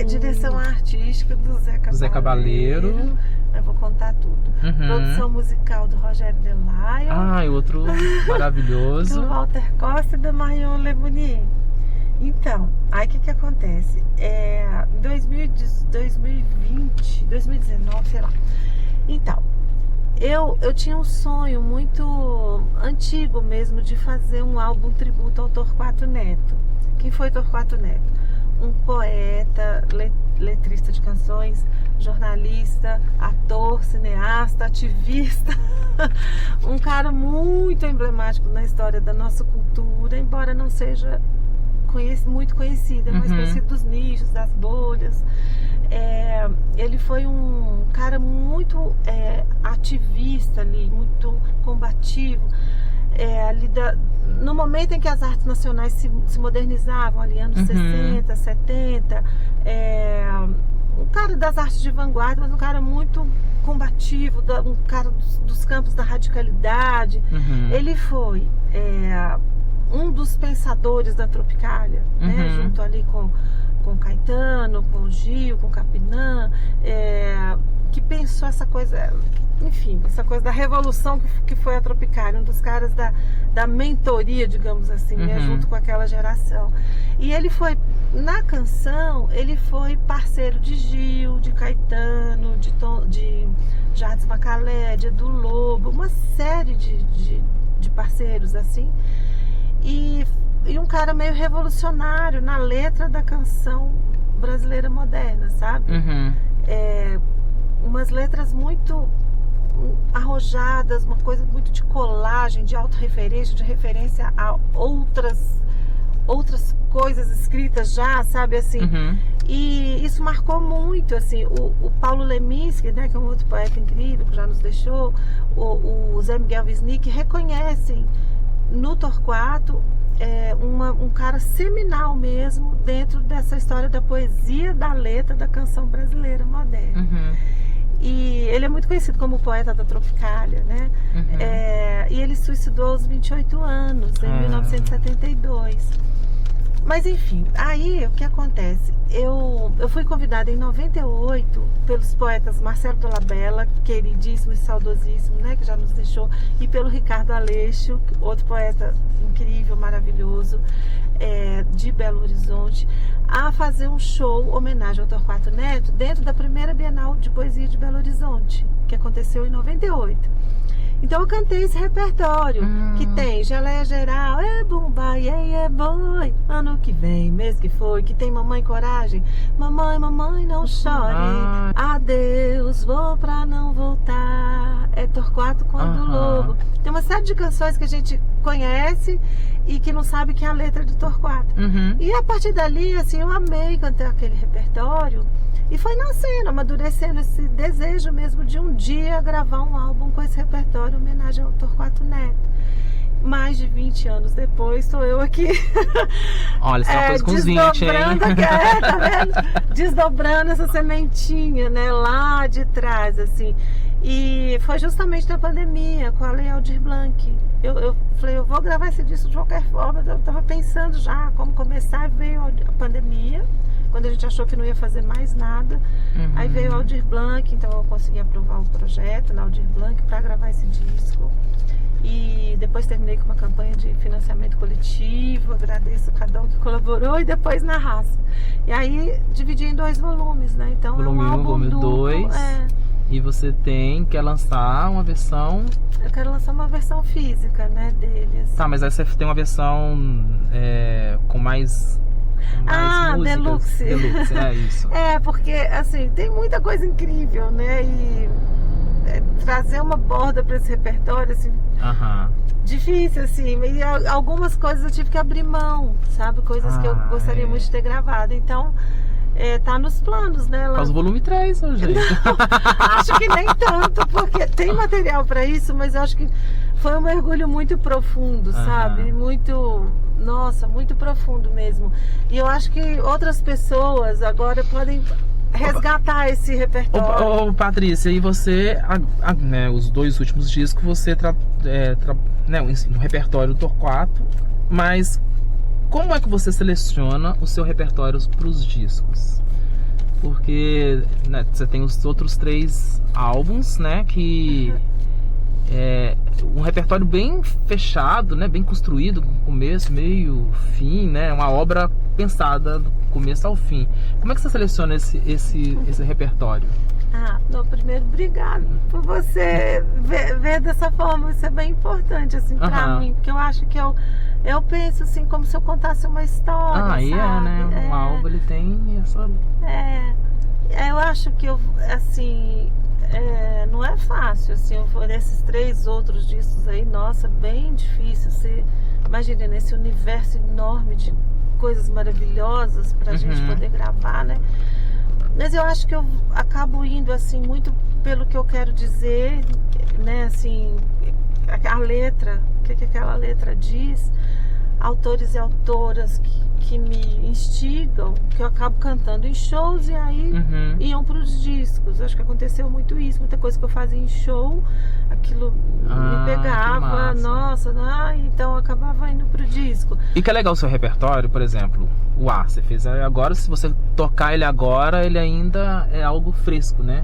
direção artística do Zé Cabaleiro. Eu vou contar tudo. Produção musical do Rogério Delaio. E outro maravilhoso. Do Walter Costa e da Marion Lemounier. Então, aí o que acontece? Em 2020, 2019, sei lá. Então, eu tinha um sonho muito antigo mesmo de fazer um álbum tributo ao Torquato Neto. Quem foi Torquato Neto? Um poeta, letrista de canções, jornalista, ator, cineasta, ativista, um cara muito emblemático na história da nossa cultura, embora não seja muito conhecido, mas conhecido dos nichos, das bolhas. Ele foi um cara muito ativista ali, muito combativo. No momento em que as artes nacionais se modernizavam, ali anos 60, 70, um cara das artes de vanguarda, mas um cara muito combativo, um cara dos campos da radicalidade. Ele foi um dos pensadores da Tropicália, né? Junto ali com Caetano, com Gil, com Capinã, que pensou essa coisa, enfim, essa coisa da revolução que foi a Tropicália, um dos caras da mentoria, digamos assim, né, junto com aquela geração. E ele foi, na canção, ele foi parceiro de Gil, de Caetano, de Jardim Macalé, de Edu Lobo, uma série de parceiros, assim. E um cara meio revolucionário na letra da canção brasileira moderna, sabe? Umas letras muito arrojadas, uma coisa muito de colagem, de autorreferência, de referência a outras coisas escritas já, sabe, assim. E isso marcou muito, assim, o Paulo Leminski, né, que é um outro poeta incrível, que já nos deixou, o Zé Miguel Wisnik, reconhecem no Torquato um cara seminal mesmo dentro dessa história da poesia, da letra, da canção brasileira moderna. E ele é muito conhecido como o poeta da Tropicália, né? E ele suicidou aos 28 anos, em 1972. Mas enfim, aí o que acontece? Eu fui convidada em 98 pelos poetas Marcelo Dolabella, queridíssimo e saudosíssimo, né, que já nos deixou, e pelo Ricardo Aleixo, outro poeta incrível, maravilhoso, de Belo Horizonte, a fazer um show homenagem ao Torquato Neto dentro da primeira Bienal de Poesia de Belo Horizonte, que aconteceu em 98. Então eu cantei esse repertório que tem Geleia Geral, é bumba, é boi, ano que vem, mês que foi, que tem Mamãe Coragem, mamãe, mamãe não chore, adeus, vou pra não voltar, é Torquato quando lobo. Tem uma série de canções que a gente conhece e que não sabe que é a letra do Torquato. E a partir dali, assim, eu amei cantar aquele repertório. E foi nascendo, amadurecendo esse desejo mesmo de um dia gravar um álbum com esse repertório em homenagem ao Torquato Neto. Mais de 20 anos depois, estou eu aqui. Olha, você fez com os 20, hein? Tá vendo? Desdobrando essa sementinha, né? Lá de trás, assim. E foi justamente na pandemia, com a Lei Aldir Blanc. Eu falei, eu vou gravar esse disco de qualquer forma. Eu estava pensando já como começar, veio a pandemia. Quando a gente achou que não ia fazer mais nada, aí veio o Aldir Blanc, então eu consegui aprovar um projeto na Aldir Blanc para gravar esse disco. E depois terminei com uma campanha de financiamento coletivo, agradeço a cada um que colaborou, e depois na raça. E aí dividi em 2 volumes, né? Então volume é um 1, álbum volume duplo, 2. E você quer lançar uma versão... Eu quero lançar uma versão física, né, dele. Assim. Tá, mas aí você tem uma versão com mais músicas. Deluxe. Deluxe, é isso. Porque, assim, tem muita coisa incrível, né? E trazer uma borda para esse repertório, assim, difícil, assim. E algumas coisas eu tive que abrir mão, sabe? Coisas que eu gostaria muito de ter gravado. Então, tá nos planos, né? Faz o volume 3, né, gente? Não, acho que nem tanto, porque tem material para isso, mas eu acho que foi um mergulho muito profundo, sabe? Nossa, muito profundo mesmo. E eu acho que outras pessoas agora podem resgatar esse repertório. Ô, Patrícia, e você, né, os 2 últimos discos, você um repertório Torquato, mas como é que você seleciona o seu repertório para os discos? Porque, né, você tem os outros 3 álbuns, né, que um repertório bem fechado, né, bem construído, começo, meio, fim, né, uma obra pensada do começo ao fim. Como é que você seleciona esse repertório? Primeiro, obrigado por você ver dessa forma. Isso é bem importante, assim, pra mim, porque eu acho que eu penso, assim, como se eu contasse uma história, sabe? Né, um álbum, ele tem essa... eu acho que assim... não é fácil, assim, esses 3 outros discos aí, nossa, bem difícil. Você imagina, nesse universo enorme de coisas maravilhosas pra gente poder gravar, né? Mas eu acho que eu acabo indo, assim, muito pelo que eu quero dizer, né? Assim, a letra, o que aquela letra diz, autores e autoras que me instigam, que eu acabo cantando em shows e aí iam para os discos. Acho que aconteceu muito isso, muita coisa que eu fazia em show, aquilo me pegava, nossa, então eu acabava indo pro disco. E que é legal o seu repertório, por exemplo, você fez agora, se você tocar ele agora, ele ainda é algo fresco, né?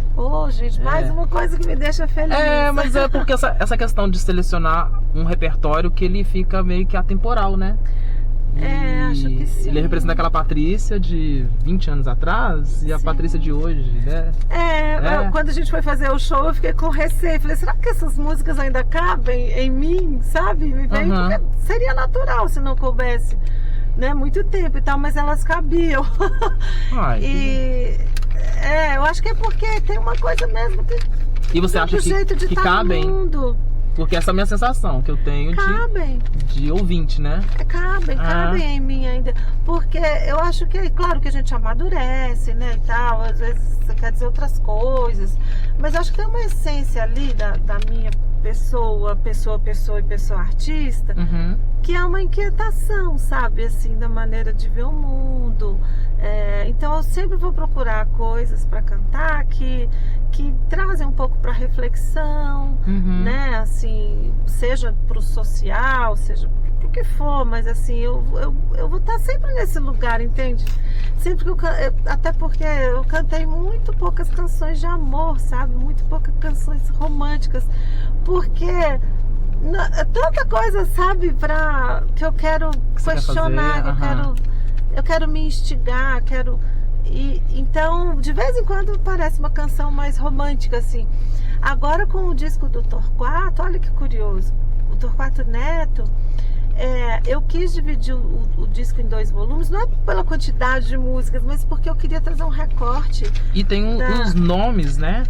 Gente, mais uma coisa que me deixa feliz. Mas é porque essa questão de selecionar um repertório que ele fica meio que atemporal, né? Acho que sim. Ele representa aquela Patrícia de 20 anos atrás e a Patrícia de hoje, né? Quando a gente foi fazer o show, eu fiquei com receio. Falei, será que essas músicas ainda cabem em mim, sabe? Me veio, porque seria natural se não coubesse, né? Muito tempo e tal, mas elas cabiam. Eu acho que é porque tem uma coisa mesmo que... E você acha que cabem? Porque essa é a minha sensação que eu tenho de ouvinte, né? Cabem em mim ainda. Porque eu acho que, claro que a gente amadurece, né, e tal. Às vezes você quer dizer outras coisas. Mas eu acho que tem uma essência ali da minha pessoa e pessoa artista, que é uma inquietação, sabe? Assim, da maneira de ver o mundo. Então eu sempre vou procurar coisas para cantar que trazem um pouco para reflexão, né? Assim, seja pro social, seja pro que for, mas assim, eu vou estar sempre nesse lugar, entende? Sempre que até porque eu cantei muito poucas canções de amor, sabe? Muito poucas canções românticas, porque tanta coisa, sabe? Que eu quero questionar, eu quero me instigar, E então, de vez em quando parece uma canção mais romântica, assim. Agora com o disco do Torquato, olha que curioso. O Torquato Neto, eu quis dividir o disco em 2 volumes, não é pela quantidade de músicas, mas porque eu queria trazer um recorte. E tem uns nomes, né?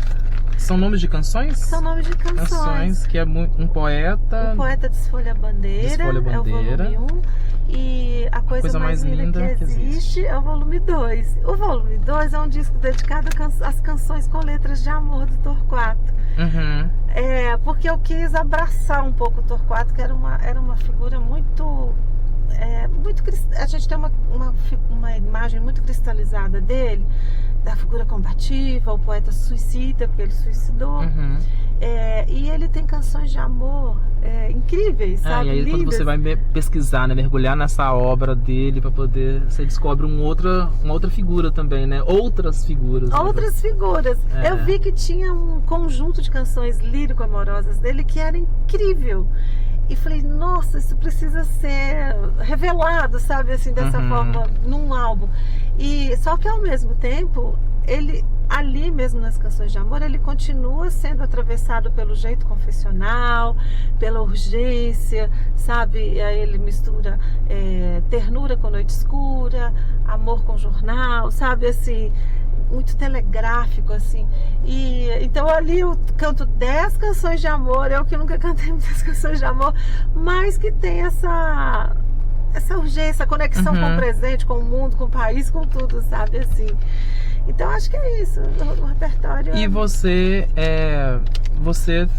São nomes de canções? São nomes de canções. Que é um poeta... O poeta Desfolha a Bandeira, é o volume 1. E a coisa mais linda que existe é o volume 2. O volume 2 é um disco dedicado às canções com letras de amor do Torquato. Uhum. Porque eu quis abraçar um pouco o Torquato, que era uma figura muito... a gente tem uma imagem muito cristalizada dele, da figura combativa, o poeta suicida, porque ele suicidou. Uhum. E ele tem canções de amor incríveis, sabe? E aí lindas. quando você vai pesquisar, né, mergulhar nessa obra dele, para poder, você descobre uma outra figura também, né? Outras figuras. Outras figuras. Eu vi que tinha um conjunto de canções lírico-amorosas dele que era incrível. E falei, nossa, isso precisa ser revelado, sabe, assim, dessa forma, num álbum. E só que ao mesmo tempo, ele ali mesmo nas canções de amor, ele continua sendo atravessado pelo jeito confessional, pela urgência, sabe? E aí ele mistura ternura com noite escura, amor com jornal, sabe, assim, muito telegráfico, assim. E então ali eu canto 10 canções de amor, eu que nunca cantei muitas canções de amor, mas que tem essa urgência, a conexão com o presente, com o mundo, com o país, com tudo, sabe, assim. Então acho que é isso, o repertório. E você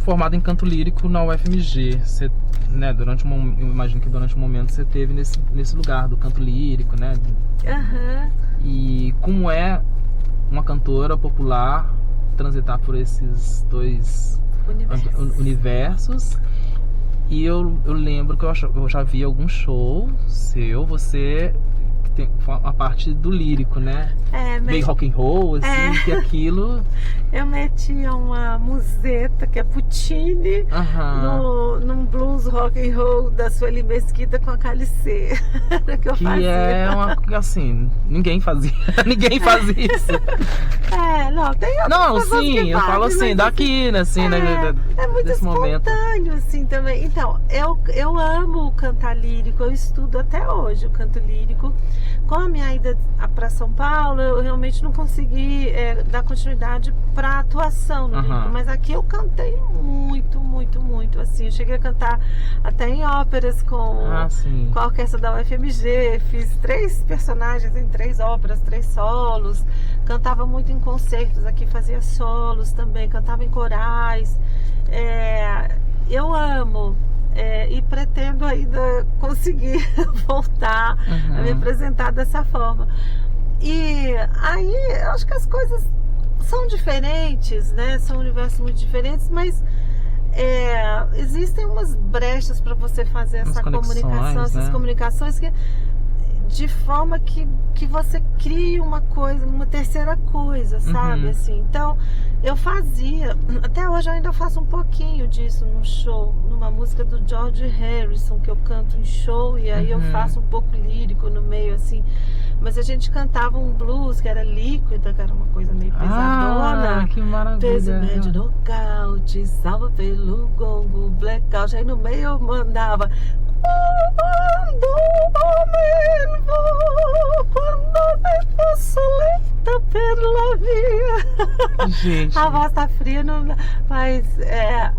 formado em canto lírico na UFMG, você, né, eu imagino que durante um momento você esteve nesse lugar do canto lírico, né? E como é uma cantora popular transitar por esses 2 universos? E eu lembro que eu já vi algum show seu, você que tem a parte do lírico, né? Meio rock and roll, assim, que aquilo... Eu metia uma museta, que é Puccini, num blues rock and roll da Sueli Mesquita com a Calicê. que eu fazia. Assim, ninguém fazia. Ninguém faz isso. Não, tem outras pessoas que eu falo assim, daqui, né, assim, é muito espontâneo, assim, também. Então, eu amo cantar lírico, eu estudo até hoje o canto lírico. Com a minha ida para São Paulo, eu realmente não consegui dar continuidade para atuação no lírico, mas aqui eu cantei muito, muito, muito, assim, eu cheguei a cantar até em óperas com a orquestra da UFMG, fiz 3 personagens em 3 óperas, 3 solos, cantava muito em concertos aqui, fazia solos também, cantava em corais, eu amo. E pretendo ainda conseguir voltar a me apresentar dessa forma. E aí, eu acho que as coisas são diferentes, né? São universos muito diferentes, mas existem umas brechas para você fazer essa comunicação, essas comunicações de forma que você cria uma coisa, uma terceira coisa, sabe? Assim, então, eu fazia, até hoje eu ainda faço um pouquinho disso num show, numa música do George Harrison, que eu canto em show, e aí eu faço um pouco lírico no meio, assim. Mas a gente cantava um blues que era líquida, que era uma coisa meio pesadona. Que maravilha! Peso médio, nocaute, salva pelo gongo, blackout. Aí no meio eu mandava... Quando soleta pela via. Gente. A voz tá fria, não... mas é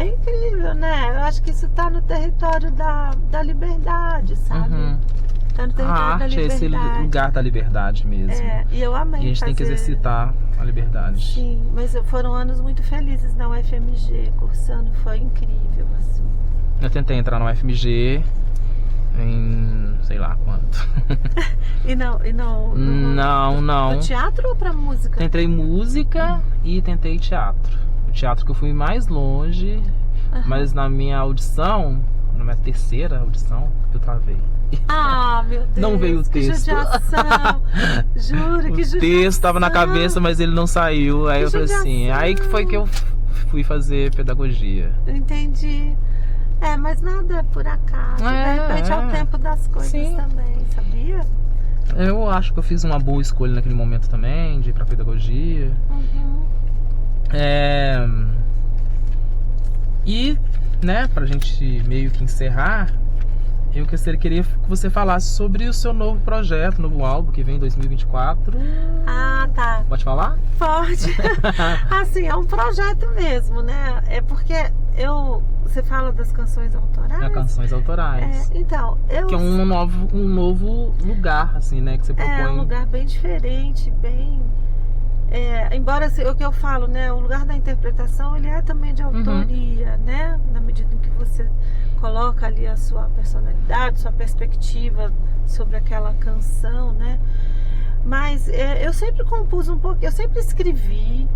incrível, né? Eu acho que isso tá no território da liberdade, sabe? Tá no território a arte da liberdade. É esse lugar da liberdade mesmo. E eu amei. E a gente tem que exercitar a liberdade. Sim, mas foram anos muito felizes na UFMG, cursando, foi incrível, assim. Eu tentei entrar na UFMG em sei lá quanto. Não. No teatro ou pra música? Tentei música e tentei teatro. O teatro que eu fui mais longe, mas na minha audição, na minha terceira audição, eu travei. Meu Deus. Não veio o texto. Que judiação. Juro, que judiação. O texto estava na cabeça, mas ele não saiu. Aí eu falei assim, aí que foi que eu fui fazer pedagogia. Eu entendi. Mas nada é por acaso. De repente é o tempo das coisas também, sabia? Eu acho que eu fiz uma boa escolha naquele momento também, de ir pra pedagogia. E, né, pra gente meio que encerrar, eu queria que você falasse sobre o seu novo projeto, novo álbum que vem em 2024. Ah, tá. Pode falar? Pode. Assim, é um projeto mesmo, né? É porque você fala das canções autorais? É, canções autorais. Então, que é um novo lugar, assim, né? Que você propõe. É um lugar bem diferente, bem... embora o que eu falo, né? O lugar da interpretação, ele é também de autoria, né? Na medida em que você coloca ali a sua personalidade, sua perspectiva sobre aquela canção, né? Mas eu sempre compus um pouco, eu sempre escrevi,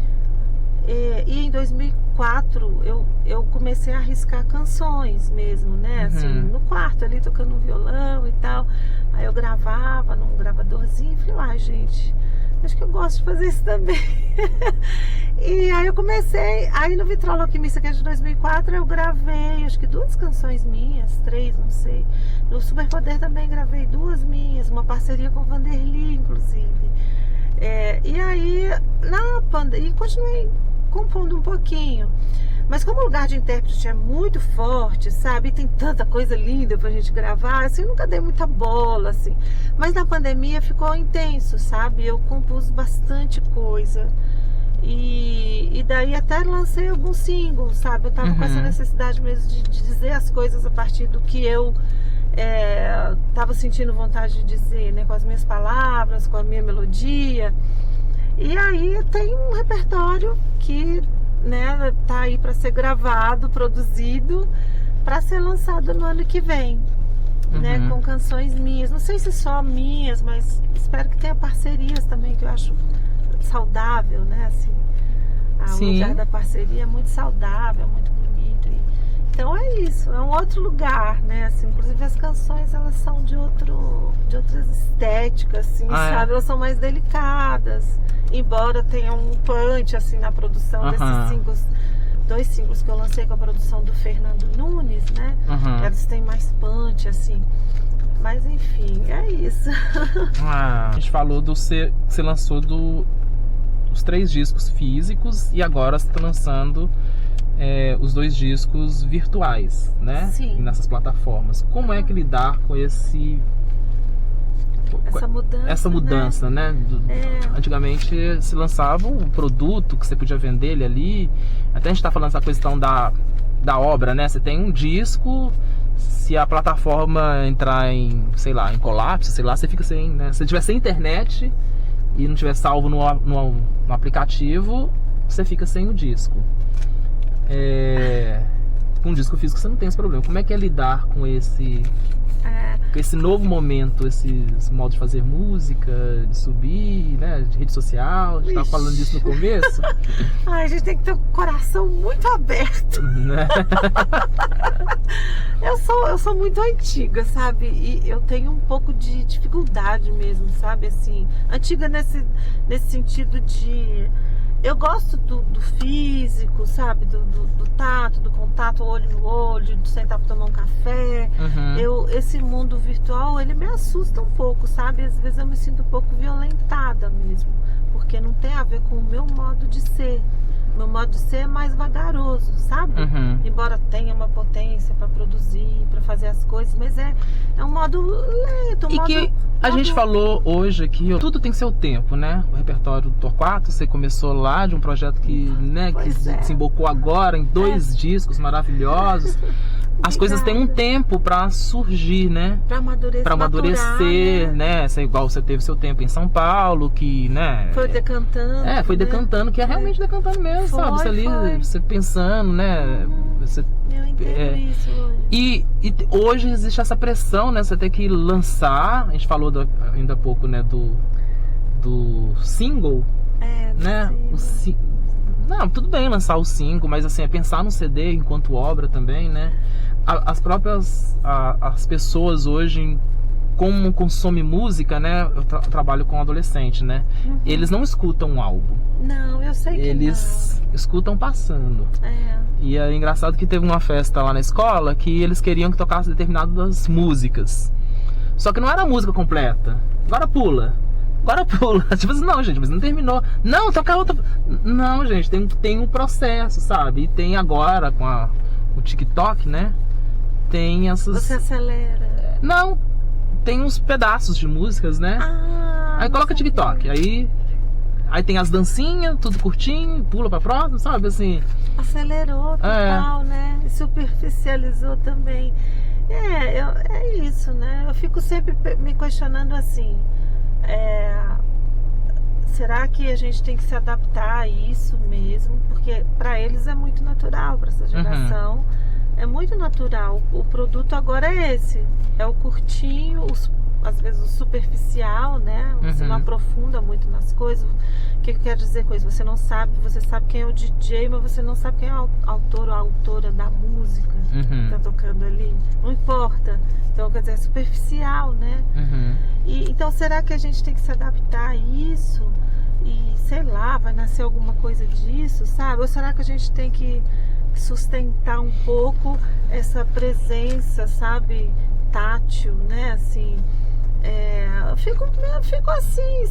e em 2004 eu comecei a arriscar canções mesmo, né? Assim, no quarto ali, tocando um violão e tal. Aí eu gravava num gravadorzinho e falei, gente, acho que eu gosto de fazer isso também. E aí eu comecei, aí no Vitrola Alquimista, que é de 2004, eu gravei, acho que 2 canções minhas, 3, não sei. No Superpoder também gravei 2 minhas, uma parceria com o Vanderly, inclusive. E aí, e continuei compondo um pouquinho. Mas como o lugar de intérprete é muito forte, sabe? E tem tanta coisa linda pra gente gravar, assim, eu nunca dei muita bola, assim. Mas na pandemia ficou intenso, sabe? Eu compus bastante coisa. E daí até lancei alguns singles, sabe? Eu tava com essa necessidade mesmo de dizer as coisas a partir do que eu tava sentindo vontade de dizer, né? Com as minhas palavras, com a minha melodia. E aí tem um repertório que, né, tá aí para ser gravado, produzido, para ser lançado no ano que vem, né, com canções minhas. Não sei se só minhas, mas espero que tenha parcerias também, que eu acho saudável, né, assim. O lugar da parceria é muito saudável, muito bonito. Então é isso, é um outro lugar, né, assim. Inclusive as canções, elas são de outras estéticas, assim, sabe? Elas são mais delicadas. Embora tenha um punch, assim, na produção desses singles, 2 singles que eu lancei com a produção do Fernando Nunes, né? Eles têm mais punch, assim. Mas enfim, é isso. A gente falou você lançou os 3 discos físicos e agora você está lançando os 2 discos virtuais, né? Sim. Nessas plataformas. Como é que lidar com essa mudança, né? Antigamente se lançava um produto que você podia vender ele ali. Até a gente tá falando essa questão da obra, né? Você tem um disco, se a plataforma entrar em, sei lá, em colapso, sei lá, você fica sem, né? Se tiver sem internet e não tiver salvo no aplicativo, você fica sem o disco. Com um disco físico você não tem esse problema. Como é que é lidar com esse novo momento, esse modo de fazer música, de subir, né, de rede social? A gente estava falando disso no começo. Ai, a gente tem que ter um coração muito aberto. Eu sou muito antiga, sabe? E eu tenho um pouco de dificuldade mesmo, sabe? Assim, antiga nesse sentido de... Eu gosto do físico, sabe? Do tato, do contato olho no olho, de sentar para tomar um café. Esse mundo virtual, ele me assusta um pouco, sabe? Às vezes eu me sinto um pouco violentada mesmo, porque não tem a ver com o meu modo de ser. Meu modo de ser é mais vagaroso, sabe? Embora tenha uma potência para produzir, para fazer as coisas, mas é um modo lento. A gente falou hoje que tudo tem seu tempo, né? O repertório do Torquato, você começou lá de um projeto que, né, que desembocou agora em 2 discos maravilhosos. As coisas têm um tempo pra surgir, né? Pra amadurecer. Pra amadurecer, né? Igual você teve seu tempo em São Paulo, que, né? Foi decantando. Foi decantando, que é realmente decantando mesmo, sabe? Você ali, você pensando, né? Eu entendo isso hoje. E hoje existe essa pressão, né? Você tem que lançar. A gente falou ainda há pouco, né? Do single, né? Não, tudo bem lançar o single, mas assim, é pensar no CD enquanto obra também, né? As próprias as pessoas hoje, como consomem música, né? Eu trabalho com adolescente, né? Eles não escutam um álbum. Não, eu sei que eles escutam passando. E é engraçado que teve uma festa lá na escola que eles queriam que tocasse determinadas músicas. Só que não era a música completa. agora pula. Tipo assim, não, gente, mas não terminou. Não, toca outra. Não, gente, tem um processo, sabe? E tem agora com o TikTok, né? Tem essas... Você acelera. Não, tem uns pedaços de músicas, né? Aí coloca TikTok, aí tem as dancinhas, tudo curtinho, pula pra próxima, sabe? Assim. Acelerou total, né? Superficializou também. É isso, né? Eu fico sempre me questionando assim. Será que a gente tem que se adaptar a isso mesmo? Porque para eles é muito natural, para essa geração. É muito natural. O produto agora é esse. É o curtinho, às vezes o superficial, né? Você não aprofunda muito nas coisas. O que eu quero dizer com isso? Você não sabe, você sabe quem é o DJ, mas você não sabe quem é o autor ou a autora da música que tá tocando ali. Não importa. Então, quer dizer, é superficial, né? Então, será que a gente tem que se adaptar a isso? E, sei lá, vai nascer alguma coisa disso, sabe? Ou será que a gente tem que sustentar um pouco essa presença, sabe, tátil, né? Assim, eu fico assim,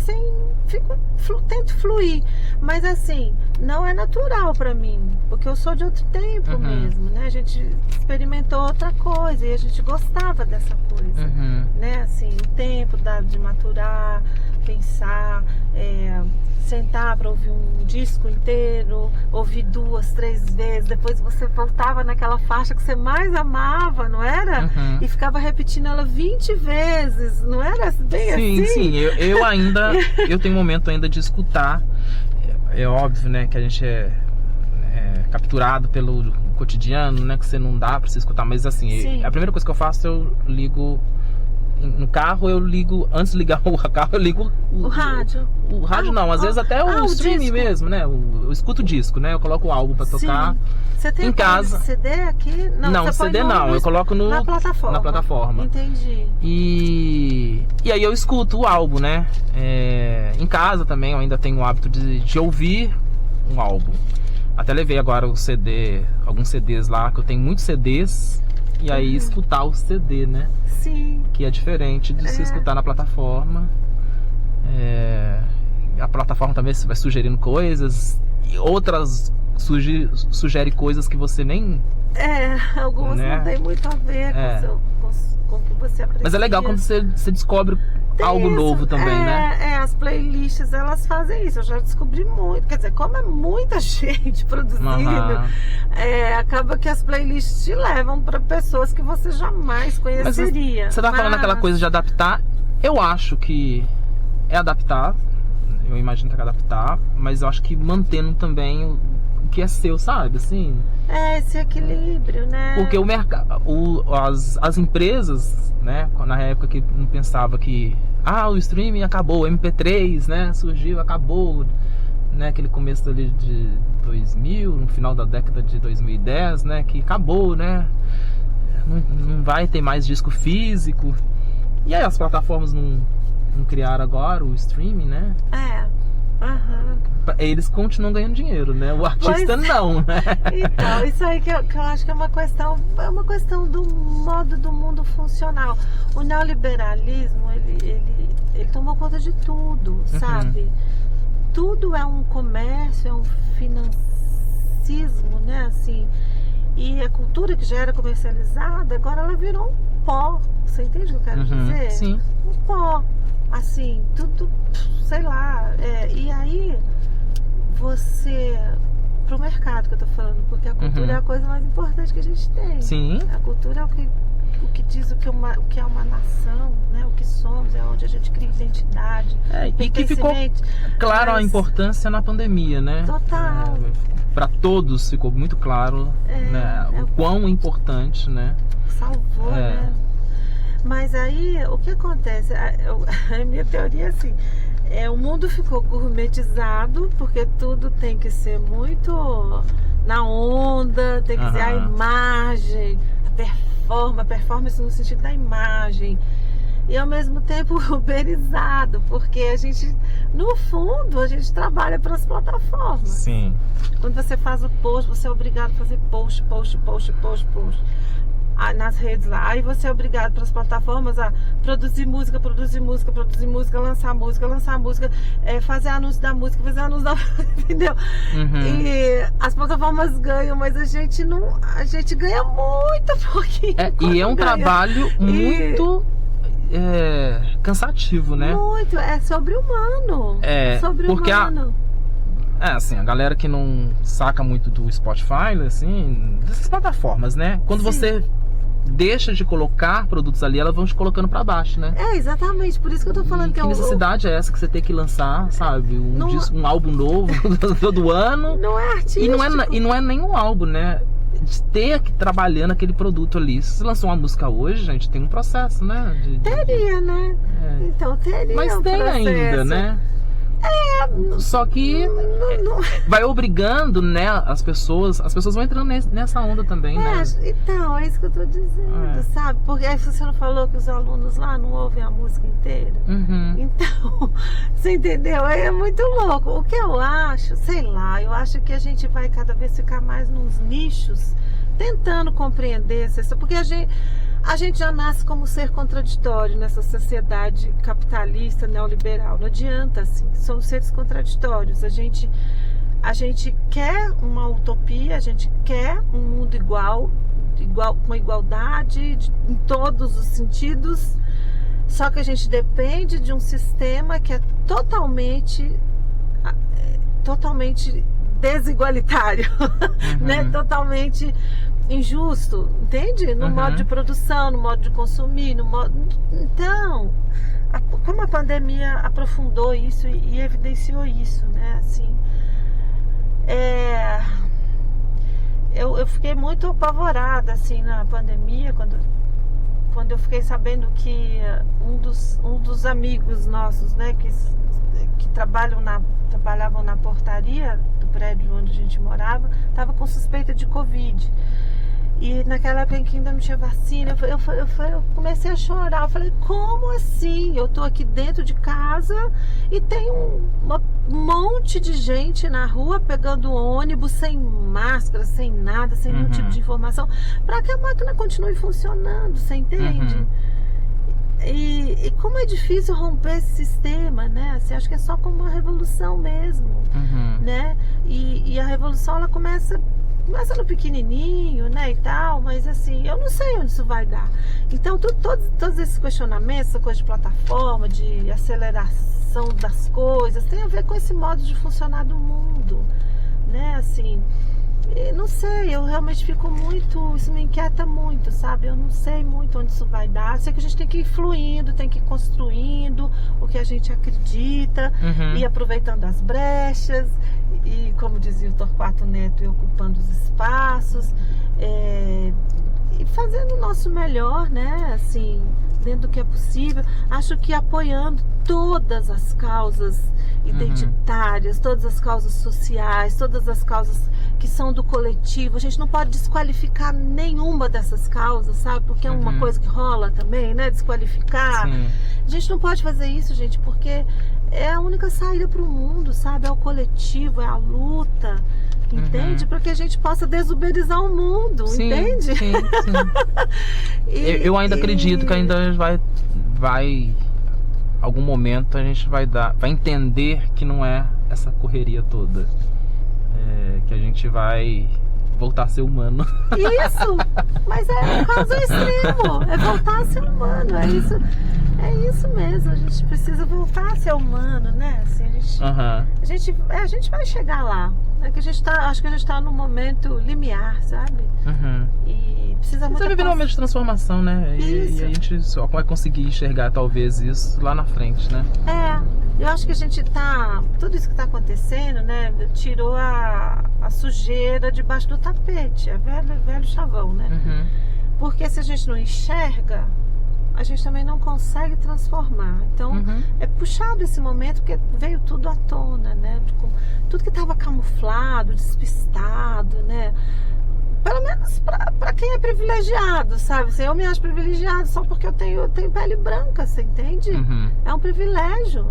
tento fluir, mas assim, não é natural pra mim, porque eu sou de outro tempo mesmo, né? A gente experimentou outra coisa e a gente gostava dessa coisa, né? Assim, o tempo de maturar, pensar, sentar para ouvir um disco inteiro, ouvir 2, 3 vezes, depois você voltava naquela faixa que você mais amava, não era? E ficava repetindo ela 20 vezes, não era bem assim? Sim, eu tenho um momento ainda de escutar. É óbvio, né, que a gente é capturado pelo cotidiano, né, que você não dá para se escutar, mas assim, a primeira coisa que eu faço, eu ligo no carro, antes de ligar o carro, eu ligo o rádio. O rádio não, às vezes até o streaming mesmo, né? Eu escuto o disco, né? Eu coloco o álbum pra tocar. Você tem em casa. CD aqui? Não, CD não, eu coloco na plataforma. Entendi. E aí eu escuto o álbum, né? Em casa também eu ainda tenho o hábito de ouvir um álbum. Até levei agora alguns CDs lá, que eu tenho muitos CDs. E aí escutar o CD, né? Sim. Que é diferente de se escutar na plataforma. A plataforma também vai sugerindo coisas. E outras sugere coisas que você nem... algumas não tem muito a ver com o que você aprecia. Mas é legal quando você descobre algo novo também, né? As playlists, elas fazem isso. Eu já descobri muito. Quer dizer, como é muita gente produzindo, acaba que as playlists te levam para pessoas que você jamais conheceria. Mas você tá falando aquela coisa de adaptar. Eu acho que é adaptar. Eu imagino que é adaptar. Mas eu acho que mantendo também o que é seu, sabe? Assim... esse equilíbrio, né? Porque o mercado, as empresas, né? Na época que não pensava que o streaming acabou, o MP3, né? Surgiu, acabou, né? Aquele começo ali de 2000, no final da década de 2010, né? Que acabou, né? Não vai ter mais disco físico. E aí as plataformas não criaram agora o streaming, né? Eles continuam ganhando dinheiro, né? O artista não, né? Então, isso aí que eu acho que é uma questão do modo do mundo funcional. O neoliberalismo, ele tomou conta de tudo, sabe? Tudo é um comércio, é um financismo, né? Assim, e a cultura que já era comercializada, agora ela virou um pó. Você entende o que eu quero dizer? Sim. Um pó. Assim, tudo, sei lá. E aí... pro mercado que eu tô falando, porque a cultura é a coisa mais importante que a gente tem. Sim. A cultura é o que diz o que é uma nação, né? O que somos, é onde a gente cria identidade. E que ficou claro a importância na pandemia, né? Total. Para todos ficou muito claro, né? O quão importante, né? Salvou, né? Mas aí, o que acontece? A minha teoria é assim... o mundo ficou gourmetizado, porque tudo tem que ser muito na onda, tem que ser a imagem, a performance no sentido da imagem. E ao mesmo tempo uberizado, porque a gente, no fundo, a gente trabalha para as plataformas. Sim. Quando você faz o post, você é obrigado a fazer post. nas redes lá. Aí você é obrigado pelas plataformas a produzir música, lançar música, fazer anúncio da música, entendeu? E as plataformas ganham, mas a gente ganha muito pouquinho. E é um trabalho muito cansativo, né? Muito, é sobre-humano. Porque assim, a galera que não saca muito do Spotify, assim, dessas plataformas, né? Quando você deixa de colocar produtos ali, elas vão te colocando pra baixo, né? Exatamente, por isso que eu tô falando que necessidade é essa que você tem que lançar, sabe? Um álbum novo todo ano. Não é artístico. E não é nem um álbum, né? De ter que trabalhando aquele produto ali. Se você lançou uma música hoje, gente, tem um processo, né? Teria, né? Então teria. Mas tem ainda, né? Só que vai obrigando, né, as pessoas vão entrando nessa onda também, né? Então, é isso que eu tô dizendo, sabe? Porque aí você não falou que os alunos lá não ouvem a música inteira? Então, você entendeu? É muito louco. O que eu acho, sei lá, eu acho que a gente vai cada vez ficar mais nos nichos, tentando compreender, porque a gente já nasce como ser contraditório nessa sociedade capitalista, neoliberal. Não adianta, assim. Somos seres contraditórios. A gente quer uma utopia, a gente quer um mundo igual com igualdade em todos os sentidos. Só que a gente depende de um sistema que é totalmente desigualitário, né? Totalmente injusto, entende? No modo de produção, no modo de consumir, Então, como a pandemia aprofundou isso e evidenciou isso, né? Assim, eu fiquei muito apavorada, assim, na pandemia, quando eu fiquei sabendo que um dos amigos nossos, né, que trabalhavam na portaria do prédio onde a gente morava, estava com suspeita de Covid. E naquela época que ainda não tinha vacina, eu comecei a chorar. Eu falei, como assim? Eu tô aqui dentro de casa e tem um monte de gente na rua pegando ônibus sem máscara, sem nada, sem nenhum tipo de informação, para que a máquina continue funcionando, você entende? E como é difícil romper esse sistema, né? Assim, acho que é só como uma revolução mesmo, né? E a revolução, ela começa no pequenininho, né, e tal, mas assim, eu não sei onde isso vai dar. Então, todos esses questionamentos, essa coisa de plataforma, de aceleração das coisas, tem a ver com esse modo de funcionar do mundo, né, assim, não sei, eu realmente fico muito, isso me inquieta muito, sabe, eu não sei muito onde isso vai dar, sei que a gente tem que ir fluindo, tem que ir construindo o que a gente acredita, e aproveitando as brechas, e como dizia o Torquato Neto, ocupando os espaços, e fazendo o nosso melhor, né, assim, dentro do que é possível. Acho que apoiando todas as causas identitárias, todas as causas sociais, todas as causas que são do coletivo. A gente não pode desqualificar nenhuma dessas causas, sabe? Porque é uma coisa que rola também, né? Desqualificar. Sim. A gente não pode fazer isso, gente, porque é a única saída para o mundo, sabe? É o coletivo, é a luta, entende? Para que a gente possa desuberizar o mundo, entende? Sim. Eu ainda acredito que ainda vai algum momento a gente vai entender que não é essa correria toda, que a gente vai voltar a ser humano. Isso, mas é o caso extremo, é voltar a ser humano, é isso mesmo, a gente precisa voltar a ser humano, né? Assim, a gente vai chegar lá. Acho que a gente tá num momento limiar, sabe? E precisa muito. Você vive num momento de transformação, né? E a gente só vai conseguir enxergar talvez isso lá na frente, né? Eu acho que a gente tudo isso que tá acontecendo, né? Tirou a sujeira debaixo do tapete, é velho chavão, né? Porque se a gente não enxerga, a gente também não consegue transformar. Então, é puxado esse momento, porque veio tudo à tona, né? Tudo que estava camuflado, despistado, né? Pelo menos para quem é privilegiado, sabe? Assim, eu me acho privilegiado só porque eu tenho pele branca, você entende? É um privilégio.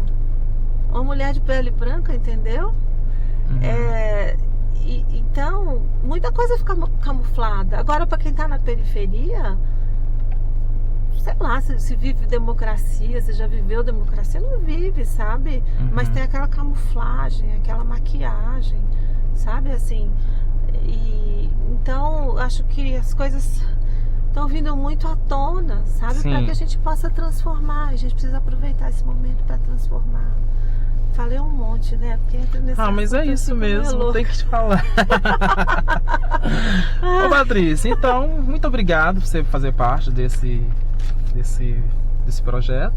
Uma mulher de pele branca, entendeu? Então, muita coisa fica camuflada. Agora, para quem está na periferia, sei lá, se vive democracia, se já viveu democracia, não vive, sabe? Mas tem aquela camuflagem, aquela maquiagem, sabe? Assim, então, acho que as coisas estão vindo muito à tona, sabe? Para que a gente possa transformar. A gente precisa aproveitar esse momento para transformar. Falei um monte, né? Porque mas é isso mesmo, tem que te falar. Ô, Patrícia, então, muito obrigado por você fazer parte desse projeto.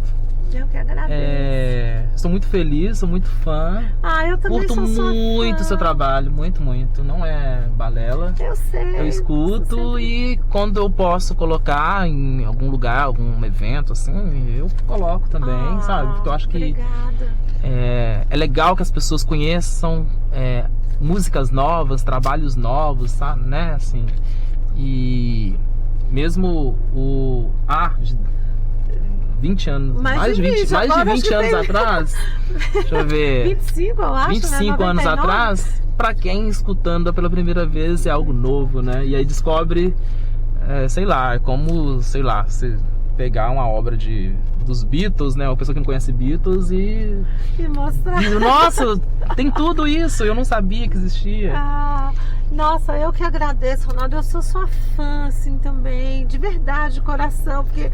Eu que agradeço. Estou muito feliz, sou muito fã. Eu também curto sou sua muito o seu trabalho, muito. Não é balela. Eu sei. Eu escuto e quando eu posso colocar em algum lugar, algum evento, assim, eu coloco também, sabe? Porque eu acho que obrigada. É legal que as pessoas conheçam músicas novas, trabalhos novos, sabe? Né? Assim, e mesmo 20 anos, mais de 20 anos atrás, deixa eu ver, 25, eu acho, 25 né? anos atrás, pra quem escutando pela primeira vez é algo novo, né? E aí descobre, sei lá, como, sei lá, você pegar uma obra dos Beatles, né? Uma pessoa que não conhece Beatles e mostrar. Nossa, tem tudo isso, eu não sabia que existia. Nossa, eu que agradeço, Ronaldo. Eu sou sua fã, assim, também, de verdade, de coração, porque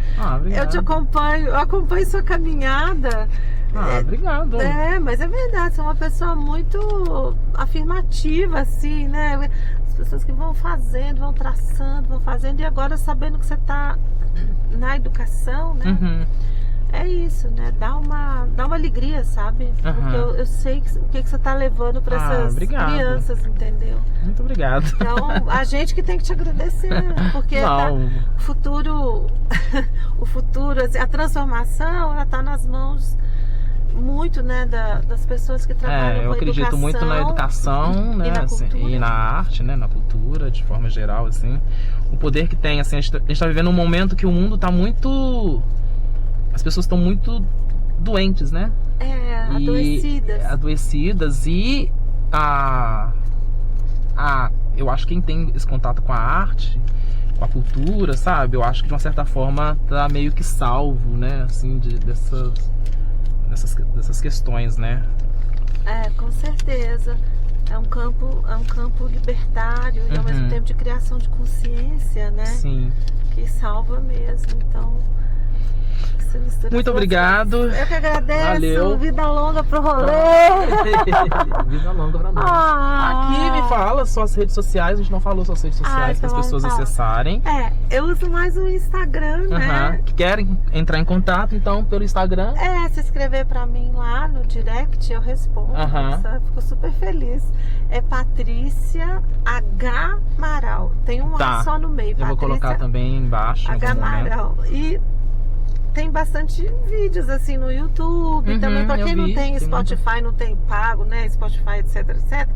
eu te acompanho, eu acompanho sua caminhada. Obrigado. Mas é verdade, você é uma pessoa muito afirmativa, assim, né? As pessoas que vão fazendo, vão traçando, vão fazendo, e agora sabendo que você está na educação, né? É isso, né? Dá uma alegria, sabe? Porque eu sei o que você tá levando para essas crianças, entendeu? Muito obrigado. Então, a gente que tem que te agradecer, porque o futuro, assim, a transformação, ela tá nas mãos muito, né, das pessoas que trabalham eu com acredito educação, muito na educação, né, e na assim, cultura. e na arte, né, na cultura, de forma geral, assim. O poder que tem, assim, a gente tá vivendo um momento que o mundo tá muito... As pessoas estão muito doentes, né? Adoecidas. E eu acho que quem tem esse contato com a arte, com a cultura, sabe? Eu acho que de uma certa forma tá meio que salvo, né? Assim, dessas questões, né? Com certeza. É um campo libertário e ao mesmo tempo de criação de consciência, né? Sim. Que salva mesmo. Então, muito obrigado. Eu que agradeço. Valeu. Vida longa pro rolê. Vida longa pra nós. Aqui me fala suas redes sociais. A gente não falou suas redes sociais para as pessoas acessarem. Eu uso mais o Instagram, né? Que querem entrar em contato, então, pelo Instagram. Se inscrever pra mim lá no direct, eu respondo. Eu fico super feliz. É Patrícia H. Amaral. Tem um A só no meio. Eu vou colocar também embaixo. H. Amaral. E tem bastante vídeos assim no YouTube também, para quem não tem Spotify, não tem pago, né, Spotify, etc.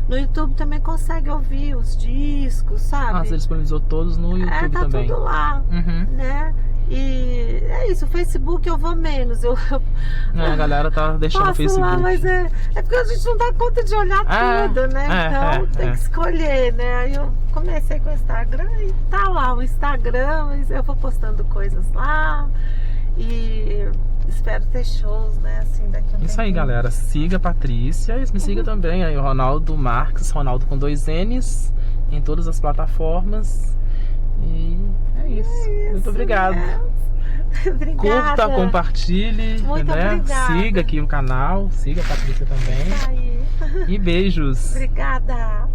No YouTube também consegue ouvir os discos, sabe? Você disponibilizou todos no YouTube também. Tá tudo lá, né? E é isso, o Facebook eu vou menos. A galera tá deixando o Facebook. Lá, mas é porque a gente não dá conta de olhar tudo, né? Então tem que escolher, né? Aí eu comecei com o Instagram e tá lá o Instagram, mas eu vou postando coisas lá. E espero ter shows, né, assim, daqui a um Isso aí, galera, siga a Patrícia e me siga também aí o Ronaldo Marques, Ronaldo com 2 N's, em todas as plataformas. E é isso. Muito obrigado. Obrigada. Curta, compartilhe, muito né? Obrigada. Siga aqui o canal, siga a Patrícia também. Aí. E beijos. Obrigada.